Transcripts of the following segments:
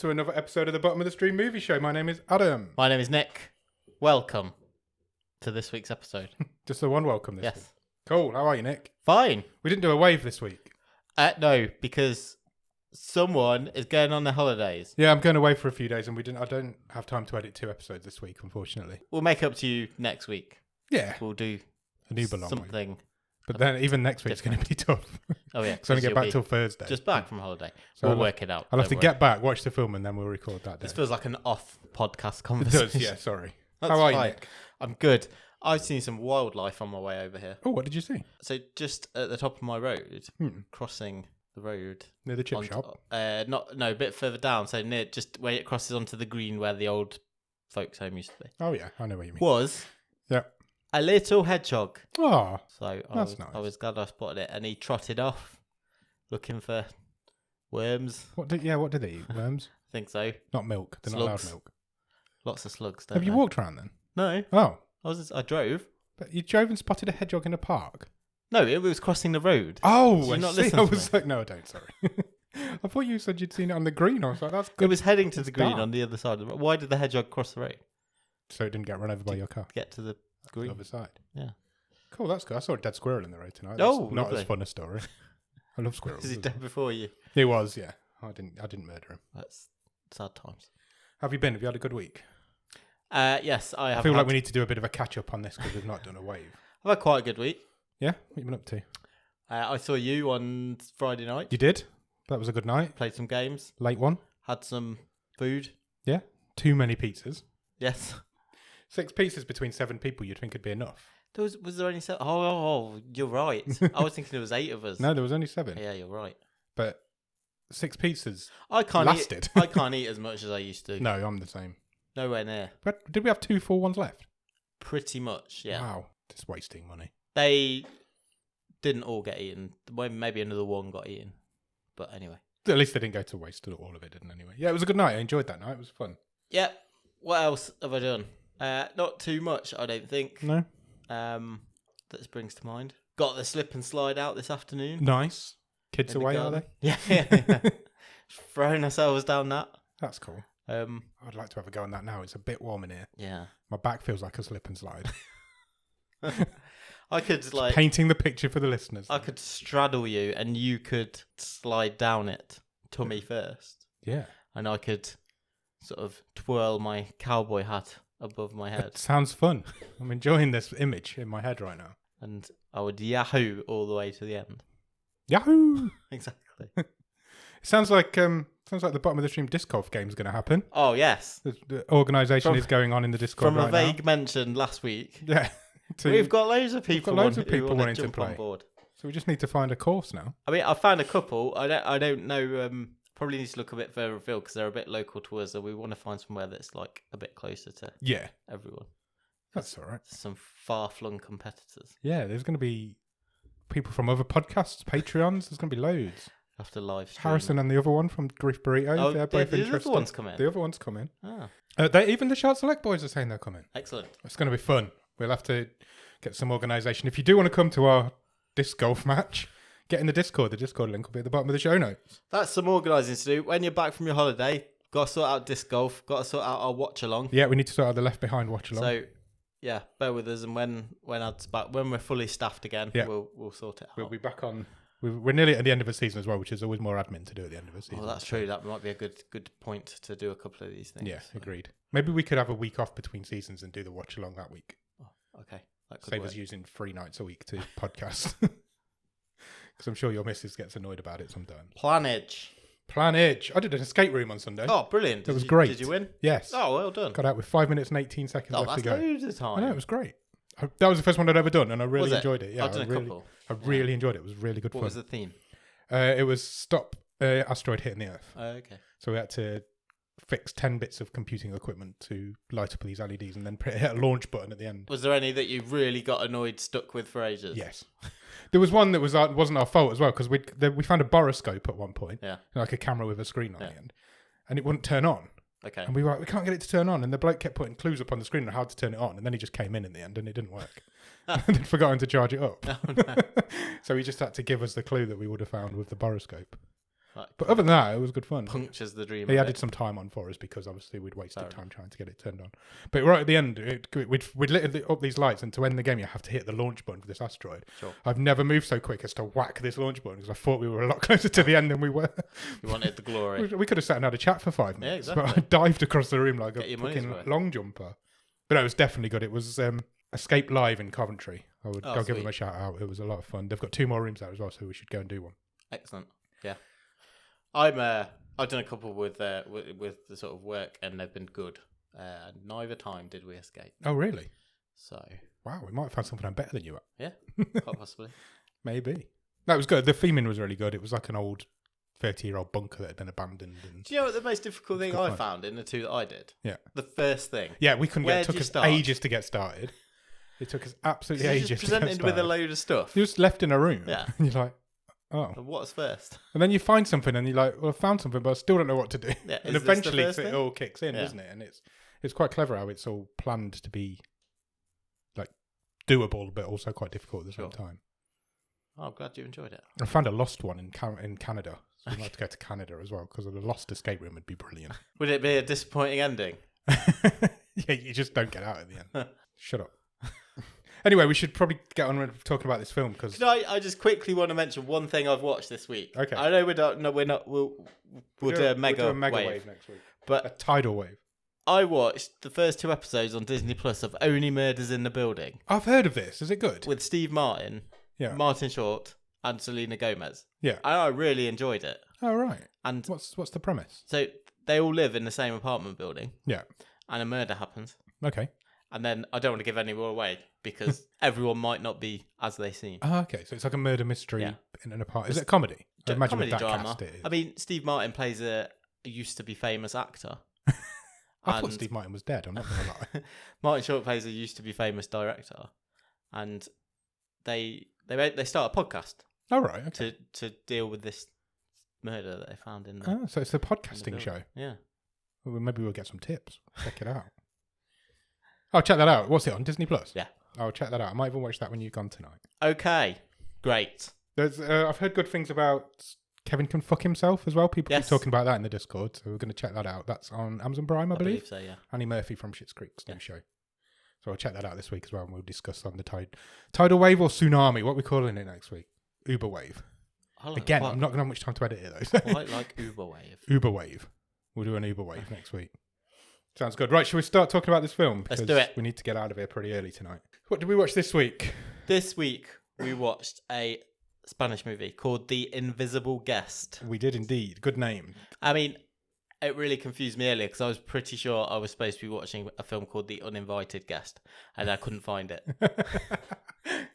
to another episode of the Bottom of the Stream Movie Show. My name is Adam. My name is Nick. Welcome to this week's episode. Just the one welcome this week. Yes. Cool. How are you, Nick? Fine. We didn't do a wave this week. No, because someone is going on their holidays. Yeah, I'm going away for a few days, and I don't have time to edit 2 episodes this week, unfortunately. We'll make up to you next week. Yeah. We'll do a new belong something. Wave. But then even next week's going to be tough. Oh, yeah. Because I only get back till Thursday. Just back from holiday. So we'll work it out. I'll have to get back, watch the film, and then we'll record that day. This feels like an off-podcast It conversation. does, yeah, sorry. That's How are you, fine. Nick? I'm good. I've seen some wildlife on my way over here. Oh, what did you see? So just at the top of my road, crossing the road. Near the chip shop? A bit further down. So near just where it crosses onto the green where the old folks' home used to be. Oh, yeah, I know what you mean. Was Yeah. a little hedgehog. Oh, So that's nice. I was glad I spotted it. And he trotted off looking for worms. what did they eat? Worms? I think so. Not milk. They're not Slugs. allowed milk. Lots of slugs. Have you walked around then? No. Oh. I drove. But you drove and spotted a hedgehog in a park? No, it was crossing the road. Oh, Did you I not see. listen I to was me? like, no, I don't, sorry. I thought you said you'd seen it on the green. I was like, that's good. It was heading to the green dark. on the other side. Why did the hedgehog cross the road? So it didn't get run over by your car? Get to the The green. other side. Yeah. Cool, that's good. I saw a dead squirrel in the road tonight. Oh, That's not lovely. as fun a story. I love squirrels. Was he dead before you? He was, yeah. I didn't murder him. That's sad times. How have you been? Have you had a good week? Yes, I have. I feel like we need to do a bit of a catch up on this because we've not done a wave. I've had quite a good week. Yeah? What have you been up to? I saw you on Friday night. You did? That was a good night. Played some games. Late one? Had some food. Yeah? Too many pizzas. Yes. 6 pieces between 7 people you'd think would be enough. Was there only 7? Oh, you're right. I was thinking there was 8 of us. No, there was only 7. Yeah, you're right. But 6 pizzas I can't lasted. I can't eat as much as I used to. No, I'm the same. Nowhere near. But did we have 2 full ones left? Pretty much, yeah. Wow. Just wasting money. They didn't all get eaten. Maybe another one got eaten. But anyway. At least they didn't go to waste. All of it didn't anyway. Yeah, it was a good night. I enjoyed that night. It was fun. Yeah. What else have I done? Not too much, I don't think. No? That springs to mind. Got the slip and slide out this afternoon. Nice. Kids in the away, are garden. they? Yeah. Throwing ourselves down that. That's cool. I'd like to have a go on that now. It's a bit warm in here. Yeah. My back feels like a slip and slide. I could Painting the picture for the listeners. I could straddle you and you could slide down it, tummy first. Yeah. And I could sort of twirl my cowboy hat above my head. It sounds fun. I'm enjoying this image in my head right now. And I would yahoo all the way to the end. Yahoo! Exactly. It sounds like the Bottom of the Stream disc golf game is going to happen. Oh, yes. The organisation is going on in the Discord From a right vague mention last week. now. Yeah. We've got loads of people, wanting to to jump play. on board. So we just need to find a course now. I mean, I found a couple. I don't know. Probably need to look a bit further afield because they're a bit local to us. So we want to find somewhere that's like a bit closer to everyone. That's all right. Some far-flung competitors. Yeah, there's going to be people from other podcasts, Patreons. There's going to be loads. After live stream. Harrison and the other one from Griff Burrito. Oh, they're both the interested. other ones come in. The other ones come in. Ah, Even the Shout Select boys are saying they're coming. excellent. It's going to be fun. We'll have to get some organisation. If you do want to come to our disc golf match, get in the Discord. The Discord link will be at the bottom of the show notes. That's some organising to do. When you're back from your holiday, got to sort out disc golf. Got to sort out our watch along. Yeah, we need to sort out the Left Behind watch along. So, yeah, bear with us, and when Ad's back, when we're fully staffed again, we'll sort it out. We'll be back on. We're nearly at the end of the season as well, which is always more admin to do at the end of the season. Oh, that's true. That might be a good point to do a couple of these things. Yeah, agreed. Maybe we could have a week off between seasons and do the watch along that week. Oh, okay. That could Save work. us using 3 nights a week to podcast. Because I'm sure your missus gets annoyed about it sometimes. Planage. I did an escape room on Sunday. Oh, brilliant. It was great. Did you win? Yes. Oh, well done. Got out with 5 minutes and 18 seconds Oh, left to that's go. loads of time. I know, it was great. That was the first one I'd ever done, and I really Was it? enjoyed it. Yeah, I've done a couple. I really enjoyed it. It was really good What fun. was the theme? It was stop asteroid hitting the Earth. Oh, okay. So we had to fix 10 bits of computing equipment to light up these LEDs and then hit a launch button at the end. Was there any that you really got annoyed, stuck with for ages? Yes. There was one that wasn't our fault as well, because we found a boroscope at one point, Yeah. like a camera with a screen on the end, and it wouldn't turn on. Okay. And we were like, we can't get it to turn on. And the bloke kept putting clues up on the screen on how to turn it on. And then he just came in the end and it didn't work. And they'd forgotten to charge it up. Oh, no. So he just had to give us the clue that we would have found with the boroscope. But other than that, it was good fun. Punctures the dream. He added some time on for us because obviously we'd wasted time trying to get it turned on. But right at the end, we'd lit up these lights, and to end the game, you have to hit the launch button for this asteroid. Sure. I've never moved so quick as to whack this launch button because I thought we were a lot closer to the end than we were. You wanted the glory. We could have sat and had a chat for 5 minutes, yeah, exactly. but I dived across the room like a fucking long jumper. But no, it was definitely good. It was Escape Live in Coventry. I'll give them a shout out. It was a lot of fun. They've got 2 more rooms there as well, so we should go and do one. Excellent. Yeah. I've done a couple with the sort of work, and they've been good. Neither time did we escape. Oh, really? So wow, we might have found something I'm better than you at. Yeah, quite possibly. Maybe. That was good. The theming was really good. It was like an old 30-year-old bunker that had been abandoned. And do you know what the most difficult thing I found in the 2 that I did? Yeah. The first thing. Yeah, we couldn't get. It took us ages to get started. It took us absolutely ages to get started. Presented with a load of stuff. You're just left in a room. Yeah. And you're like, oh. What's first? And then you find something and you're like, well, I found something, but I still don't know what to do. Yeah, and eventually it all kicks in, doesn't it? And it's quite clever how it's all planned to be like doable, but also quite difficult at the same time. Oh, I'm glad you enjoyed it. I found a lost one in Canada. So I'd like to go to Canada as well because a lost escape room would be brilliant. Would it be a disappointing ending? Yeah, you just don't get out at the end. Shut up. Anyway, we should probably get on with talking about this film because I just quickly want to mention one thing I've watched this week. Okay. I know we'll do a mega wave next week, but a tidal wave. I watched the first 2 episodes on Disney Plus of Only Murders in the Building. I've heard of this. Is it good? With Steve Martin, Martin Short, and Selena Gomez. Yeah, I really enjoyed it. Oh right. And what's the premise? So they all live in the same apartment building. Yeah. And a murder happens. Okay. And then I don't want to give any more away because everyone might not be as they seem. Oh, okay. So it's like a murder mystery in an apartment. Is it a comedy? I imagine comedy with that drama. cast it is. I mean, Steve Martin plays a used to be famous actor. I thought Steve Martin was dead. I'm not going to lie. Martin Short plays a used to be famous director, and they start a podcast. Oh right. Okay. To deal with this murder that they found in. So it's a podcasting show. Yeah. Well, maybe we'll get some tips. Check it out. I'll check that out. What's it on Disney Plus? Yeah. I'll check that out. I might even watch that when you've gone tonight. Okay. Great. There's I've heard good things about Kevin Can Fuck Himself as well. People keep talking about that in the Discord, so we're going to check that out. That's on Amazon Prime, I believe. So, yeah. Annie Murphy from Schitt's Creek's new show. So I'll check that out this week as well, and we'll discuss on the tidal wave or tsunami. What are we calling it next week? Uber wave. Again, I'm not going to have much time to edit it though. Quite like Uber wave. Uber wave. We'll do an Uber wave next week. Sounds good. Right, shall we start talking about this film? Let's do it. We need to get out of here pretty early tonight. What did we watch this week? This week, we watched a Spanish movie called The Invisible Guest. We did indeed. Good name. I mean, it really confused me earlier because I was pretty sure I was supposed to be watching a film called The Uninvited Guest, and I couldn't find it.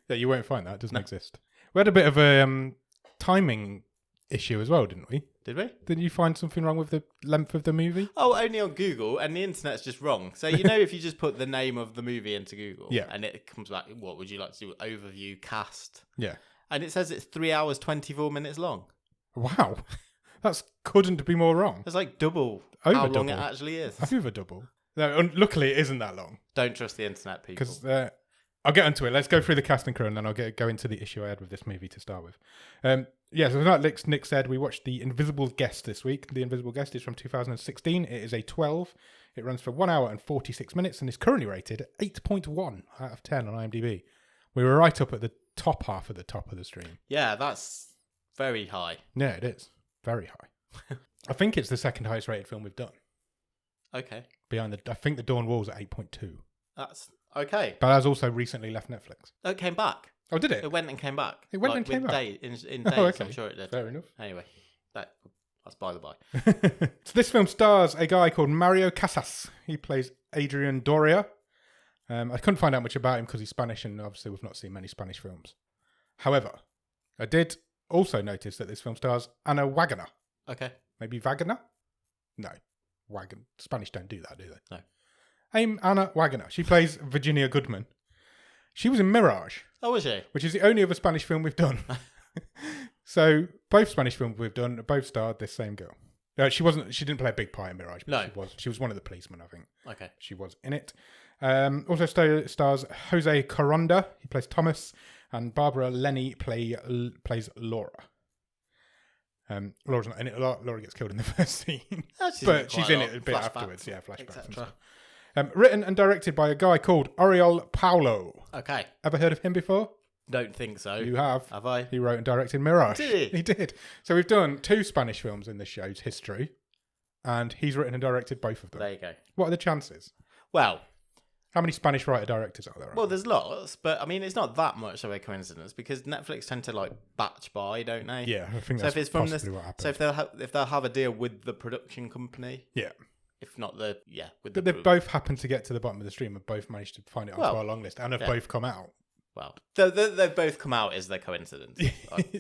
Yeah, you won't find that. It doesn't exist. We had a bit of a timing issue as well, didn't we? Did we? Didn't you find something wrong with the length of the movie? Oh, only on Google, and the internet's just wrong. So, you know, if you just put the name of the movie into Google, and it comes back, what would you like to do? Overview, cast. Yeah. And it says it's 3 hours, 24 minutes long. Wow. That couldn't be more wrong. It's like double how long it actually is. Over double. No, luckily, it isn't that long. Don't trust the internet, people. Because I'll get into it. Let's go through the cast and crew, and then I'll go into the issue I had with this movie to start with. So like Nick said, we watched The Invisible Guest this week. The Invisible Guest is from 2016. It is a 12. It runs for 1 hour and 46 minutes and is currently rated 8.1 out of 10 on IMDb. We were right up at the top half of the stream. Yeah, that's very high. Yeah, it is. Very high. I think it's the second highest rated film we've done. Okay. I think The Dawn Wall's at 8.2. That's okay. But that's also recently left Netflix. It came back. Oh, did it? It went and came back. It went and came back? In days, okay. I'm sure it did. Fair enough. Anyway, that's by the by. So this film stars a guy called Mario Casas. He plays Adrian Doria. I couldn't find out much about him because he's Spanish, and obviously we've not seen many Spanish films. However, I did also notice that this film stars Anna Wagner. Okay. Maybe Wagner? No. Spanish don't do that, do they? No. Anna Wagner. She plays Virginia Goodman. She was in Mirage. Oh, was she? Which is the only other Spanish film we've done. So both Spanish films we've done both starred this same girl. She didn't play a big part in Mirage, but she was one of the policemen, I think. Okay. She was in it. Also stars Jose Coronda. He plays Thomas, and Barbara Lenny plays Laura. Laura's not in it a lot. Laura gets killed in the first scene. She's But she's in lot. it a bit Flashbacks, afterwards. Yeah, flashbacks and etc. stuff. Written and directed by a guy called Oriol Paulos. Okay. Ever heard of him before? Don't think so. You have. Have I? He wrote and directed Mirage. Did he? He did. So we've done 2 Spanish films in this show's history, and he's written and directed both of them. There you go. What are the chances? Well, how many Spanish writer-directors are there? well, there's lots, but I mean, it's not that much of a coincidence because Netflix tend to like batch buy, don't they? Yeah, I think So that's if it's from possibly what happened. So if they'll have a deal with the production company, yeah. if not with But they've both happened to get to the bottom of the stream and both managed to find it onto our long list and have both come out. Well, they've both come out is the coincidence.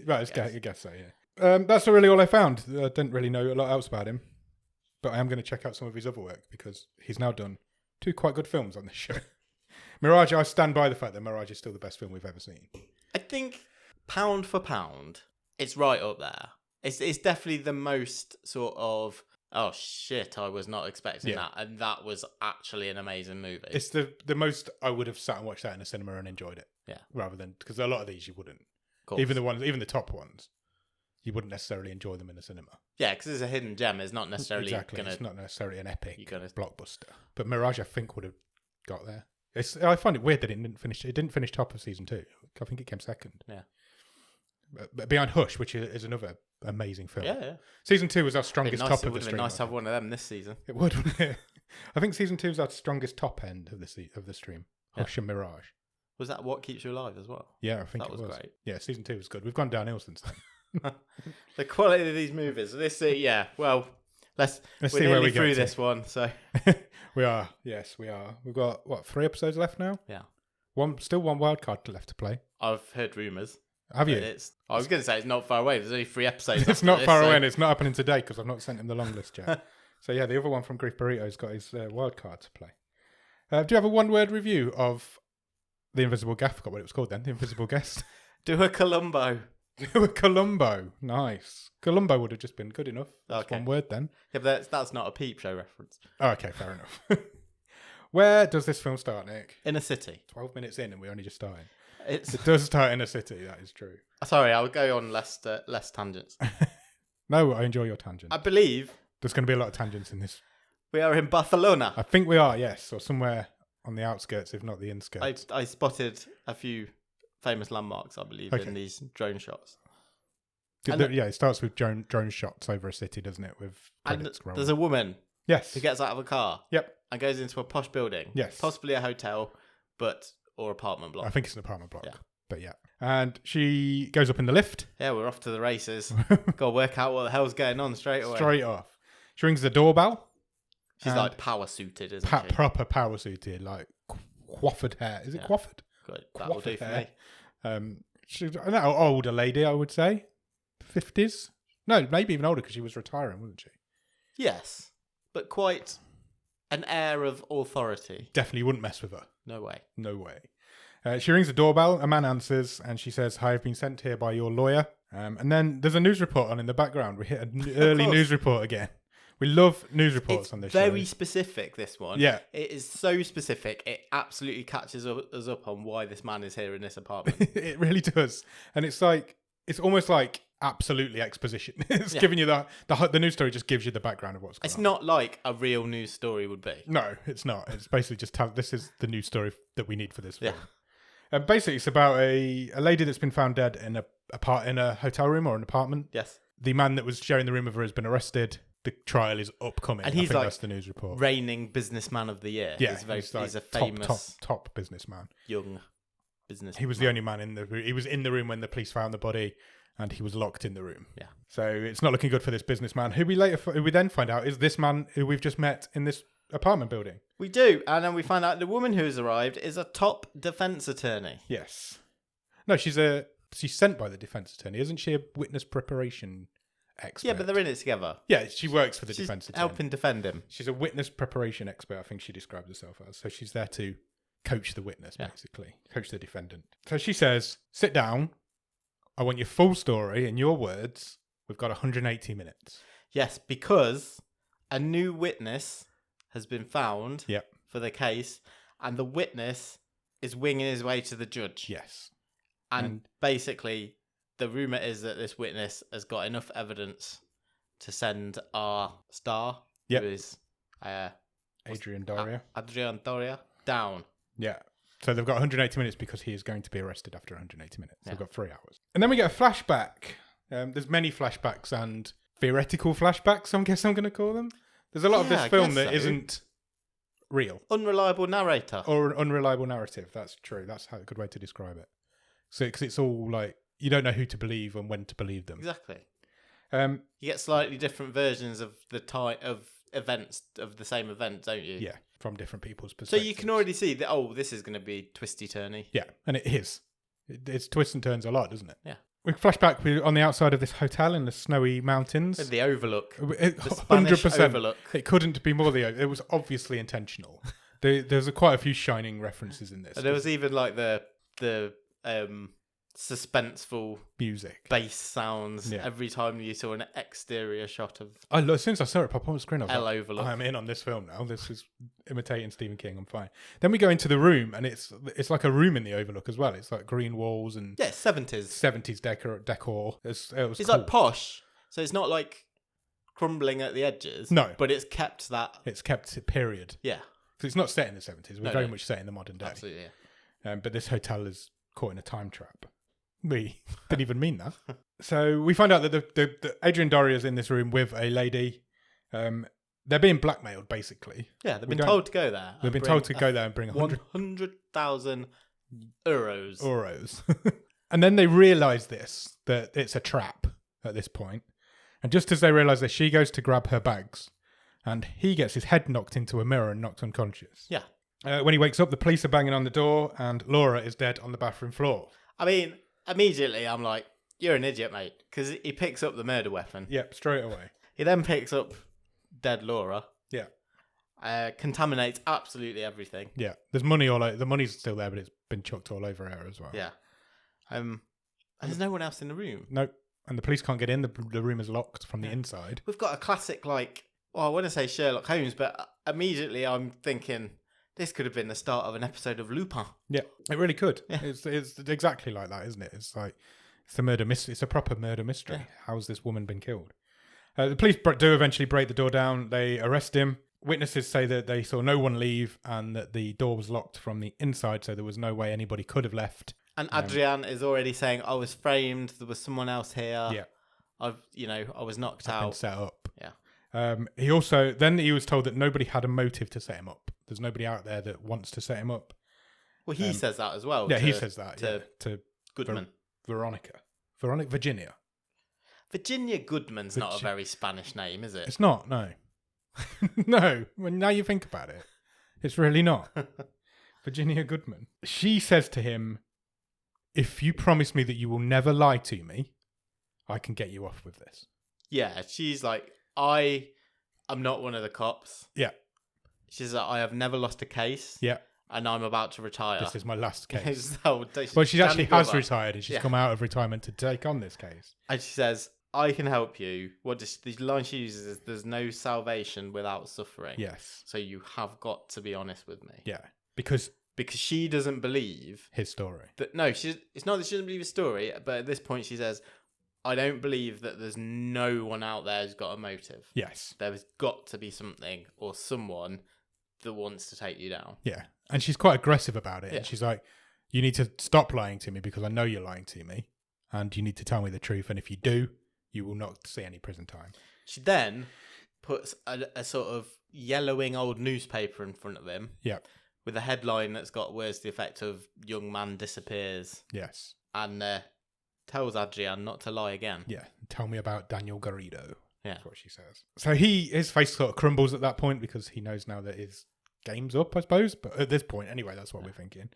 Right, I guess so, yeah. That's really all I found. I didn't really know a lot else about him, but I am going to check out some of his other work because he's now done 2 quite good films on this show. Mirage, I stand by the fact that Mirage is still the best film we've ever seen. I think pound for pound, it's right up there. It's definitely the most sort of, oh shit, I was not expecting that. And that was actually an amazing movie. It's the most I would have sat and watched that in a cinema and enjoyed it. Yeah. Rather than, because a lot of these you wouldn't. Course. Even the top ones, you wouldn't necessarily enjoy them in a cinema. Yeah, because it's a hidden gem. It's not necessarily It's not necessarily an epic gonna... blockbuster. But Mirage, I think, would have got there. I find it weird that it didn't finish top of season 2. I think it came second. Yeah. But behind Hush, which is another amazing film. Yeah. Season 2 was our strongest top of the stream. It would have been nice to have one of them this season. It would, wouldn't it? I think season 2 is our strongest top end of the stream. Hush and Mirage. Was that What Keeps You Alive as well? Yeah, I think that was great. Yeah, season 2 was good. We've gone downhill since then. The quality of these movies. Well, let's see where we get through to. this one. So we are. Yes, we are. We've got 3 episodes left now. Yeah. Still one wild card left to play. I've heard rumours. Have you? I was going to say it's not far away. There's only 3 episodes. It's not far away, and it's not happening today because I've not sent him the long list yet. So yeah, the other one from Grief Burrito's got his wild card to play. Do you have a 1-word review of The Invisible Guest? I forgot what it was called then. The Invisible Guest. Do a Columbo. Do a Columbo. Nice. Columbo would have just been good enough. That's 1 word then. Yeah, but that's not a Peep Show reference. Oh, okay, fair enough. Where does this film start, Nick? In a city. 12 minutes in and we're only just starting. It does start in a city, that is true. Sorry, I'll go on less tangents. No, I enjoy your tangent. I believe there's going to be a lot of tangents in this. We are in Barcelona. I think we are, yes, or somewhere on the outskirts, if not the inskirts. I spotted a few famous landmarks, I believe, in these drone shots. It starts with drone shots over a city, doesn't it? With credits rolling. There's a woman. Yes. Who gets out of a car. Yep. And goes into a posh building. Yes. Possibly a hotel, or apartment block. I think it's an apartment block. Yeah. But yeah. And she goes up in the lift. Yeah, we're off to the races. Got to work out what the hell's going on straight away. Straight off. She rings the doorbell. She's like power suited, isn't she? Proper power suited, like coiffured hair. Is it coiffured? Good. That will do for me. She's an older lady, I would say. 50s? No, maybe even older because she was retiring, wasn't she? Yes. But quite an air of authority. Definitely wouldn't mess with her. No way. No way. She rings the doorbell, a man answers, and she says, "Hi, I've been sent here by your lawyer." And then there's a news report on in the background. We hit an early news report again. We love news reports on this show. Very specific, this one. Yeah. It is so specific, it absolutely catches us up on why this man is here in this apartment. It really does. And it's almost like absolutely exposition. It's giving you the news story just gives you the background of what's going on. It's not like a real news story would be. No, it's not. It's basically just this is the news story that we need for this film. Yeah. And basically, it's about a lady that's been found dead in a hotel room or an apartment. Yes. The man that was sharing the room with her has been arrested. The trial is upcoming. And he's that's the news report. Reigning businessman of the year. Yeah, he's a famous top businessman. Young businessman. He was the only man in the room. He was in the room when the police found the body, and he was locked in the room. Yeah. So it's not looking good for this businessman, who we then find out is this man who we've just met in this apartment building. We do, and then we find out the woman who has arrived is a top defence attorney. Yes. No, she's sent by the defence attorney, isn't she? A witness preparation expert. Yeah, but they're in it together. Yeah, she works for the defence attorney. Helping defend him. She's a witness preparation expert, I think she describes herself as. So she's there to coach the witness, basically. Coach the defendant. So she says, "Sit down. I want your full story in your words. We've got 180 minutes. Yes, because a new witness has been found for the case, and the witness is winging his way to the judge. Yes. And basically, the rumor is that this witness has got enough evidence to send our star, Yep. who is Adrian Doria. Adrian Doria, down. Yeah. So they've got 180 minutes because he is going to be arrested after 180 minutes. Yeah. They've got 3 hours. And then we get a flashback. There's many flashbacks and theoretical flashbacks, I guess I'm going to call them. There's a lot of this film that isn't real. Unreliable narrator. Or an unreliable narrative. That's true. That's a good way to describe it. So, because it's all like, you don't know who to believe and when to believe them. Exactly. You get slightly different versions of the type of events of the same event, don't you? Yeah, from different people's So perspectives. you can already see that, this is going to be twisty-turny. Yeah, and it is. It's twists and turns a lot, doesn't it? Yeah. We flash back on the outside of this hotel in the snowy mountains. The overlook. The Spanish 100%. Overlook. It couldn't be more it was obviously intentional. There's quite a few Shining references in this. And there was even like the suspenseful music, bass sounds every time you saw an exterior shot of. As soon as I saw it pop on the screen, I was like, Overlook. I'm in on this film now. This is imitating Stephen King. I'm fine. Then we go into the room, and it's like a room in the Overlook as well. It's like green walls and 70s decor. It's cool. Like posh, so it's not like crumbling at the edges. No, but it's kept that. It's kept period. Yeah, because it's not set in the 70s. We're very much set in the modern day. Absolutely. Yeah. But this hotel is caught in a time trap. We didn't even mean that. So we find out that the Adrian Doria's in this room with a lady. They're being blackmailed, basically. Yeah, they've been told to go there. They've been told to go there and bring 100,000 euros. Euros. And then they realise that it's a trap at this point. And just as they realise that, she goes to grab her bags and he gets his head knocked into a mirror and knocked unconscious. Yeah. When he wakes up, the police are banging on the door and Laura is dead on the bathroom floor. I mean, immediately I'm like, you're an idiot, mate. Because he picks up the murder weapon. Yep, straight away. He then picks up dead Laura. Yeah. Contaminates absolutely everything. Yeah. There's money all over. The money's still there, but it's been chucked all over her as well. Yeah. And there's no one else in the room. Nope. And the police can't get in. The room is locked from the inside. We've got a classic, I want to say Sherlock Holmes, but immediately I'm thinking this could have been the start of an episode of Lupin. Yeah, it really could. Yeah. It's exactly like that, isn't it? It's like it's a murder mystery. It's a proper murder mystery. Yeah. How's this woman been killed? The police do eventually break the door down. They arrest him. Witnesses say that they saw no one leave and that the door was locked from the inside, so there was no way anybody could have left. And Adrian is already saying, I was framed, there was someone else here. Yeah. I was knocked I've out. been set up. Yeah. He was told that nobody had a motive to set him up. There's nobody out there that wants to set him up. Well, he says that as well. Yeah, he says that. To Goodman. Virginia. Virginia Goodman's not a very Spanish name, is it? It's not, no. No, well, now you think about it, it's really not. Virginia Goodman. She says to him, if you promise me that you will never lie to me, I can get you off with this. Yeah, she's like, I'm not one of the cops. Yeah. She's like, I have never lost a case. Yeah. And I'm about to retire. This is my last case. Well, she actually has retired and she's come out of retirement to take on this case. And she says, I can help you. The line she uses is, there's no salvation without suffering. Yes. So you have got to be honest with me. Yeah. Because she doesn't believe his story. It's not that she doesn't believe his story, but at this point she says, I don't believe that there's no one out there who's got a motive. Yes. There's got to be something or someone that wants to take you down. Yeah. And she's quite aggressive about it. Yeah. And she's like, you need to stop lying to me because I know you're lying to me. And you need to tell me the truth. And if you do, you will not see any prison time. She then puts a sort of yellowing old newspaper in front of him. Yeah. With a headline that's got words to the effect of young man disappears. Yes. And tells Adrian not to lie again. Yeah. Tell me about Daniel Garrido. Yeah. That's what she says. So his face sort of crumbles at that point because he knows now that his game's up, I suppose. But at this point, anyway, that's what we're thinking.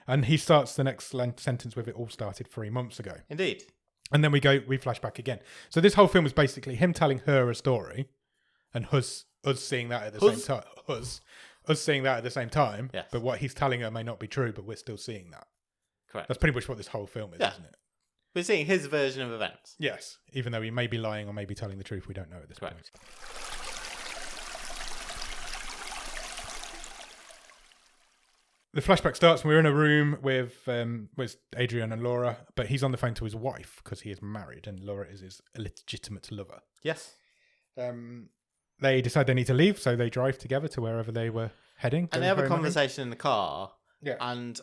And he starts the next sentence with, it all started 3 months ago. Indeed. And then we flash back again. So this whole film is basically him telling her a story and us seeing that at the same time. Us seeing that at the same time. Yes. But what he's telling her may not be true, but we're still seeing that. Correct. That's pretty much what this whole film is, isn't it? We're seeing his version of events. Yes. Even though he may be lying or may be telling the truth, we don't know at this point. the flashback starts and we're in a room with Adrian and Laura, but he's on the phone to his wife because he is married and Laura is his illegitimate lover. Yes. They decide they need to leave, so they drive together to wherever they were heading. And they have a conversation in the car. Yeah. And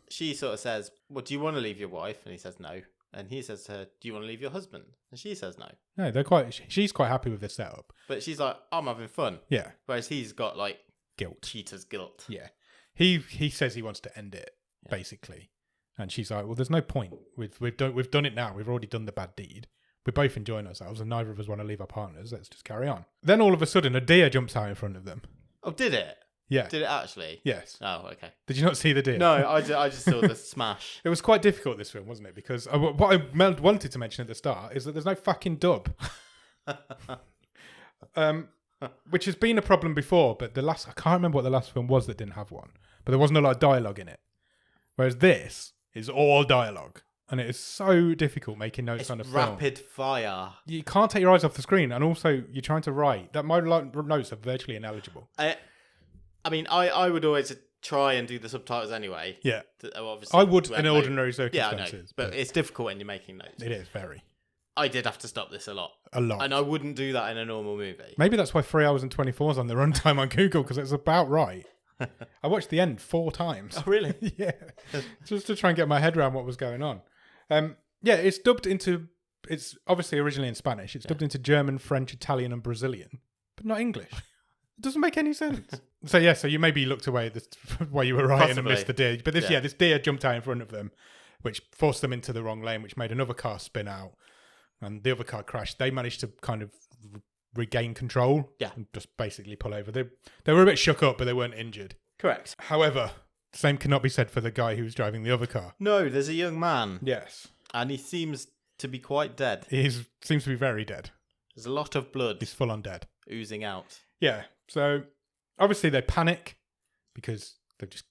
she sort of says, well, do you want to leave your wife? And he says no. And he says to her, do you want to leave your husband? And she says no. No, she's quite happy with this setup. But she's like, I'm having fun. Yeah. Whereas he's got like guilt. Cheater's guilt. Yeah. He says he wants to end it, basically. And she's like, well, there's no point. We've done it now. We've already done the bad deed. We're both enjoying ourselves and neither of us want to leave our partners. Let's just carry on. Then all of a sudden, a deer jumps out in front of them. Oh, did it? Yeah. Did it actually? Yes. Oh, okay. Did you not see the deer? No, I just saw the smash. It was quite difficult, this film, wasn't it? Because what I wanted to mention at the start is that there's no fucking dub. Which has been a problem before, but I can't remember what the last film was that didn't have one. But there wasn't a lot of dialogue in it. Whereas this is all dialogue. And it is so difficult making notes on a film. Rapid fire. You can't take your eyes off the screen. And also, you're trying to write. My notes are virtually ineligible. I mean, I would always try and do the subtitles anyway. Yeah. Obviously, I would in ordinary circumstances. Yeah, I know. But it's difficult when you're making notes. It is, very. I did have to stop this a lot. A lot. And I wouldn't do that in a normal movie. Maybe that's why 3 hours and 24 is on the runtime on Google, because it's about right. I watched the end 4 times. Oh, really? Yeah. Just to try and get my head around what was going on. Yeah, it's dubbed into... It's obviously originally in Spanish. It's dubbed into German, French, Italian and Brazilian, but not English. It doesn't make any sense. So you maybe looked away while you were writing and missed the deer. But this deer jumped out in front of them, which forced them into the wrong lane, which made another car spin out. And the other car crashed. They managed to kind of regain control. Yeah. And just basically pull over. They were a bit shook up, but they weren't injured. Correct. However, the same cannot be said for the guy who was driving the other car. No, there's a young man. Yes. And he seems to be quite dead. He seems to be very dead. There's a lot of blood. He's full on dead. Oozing out. Yeah. So, obviously they panic because they've just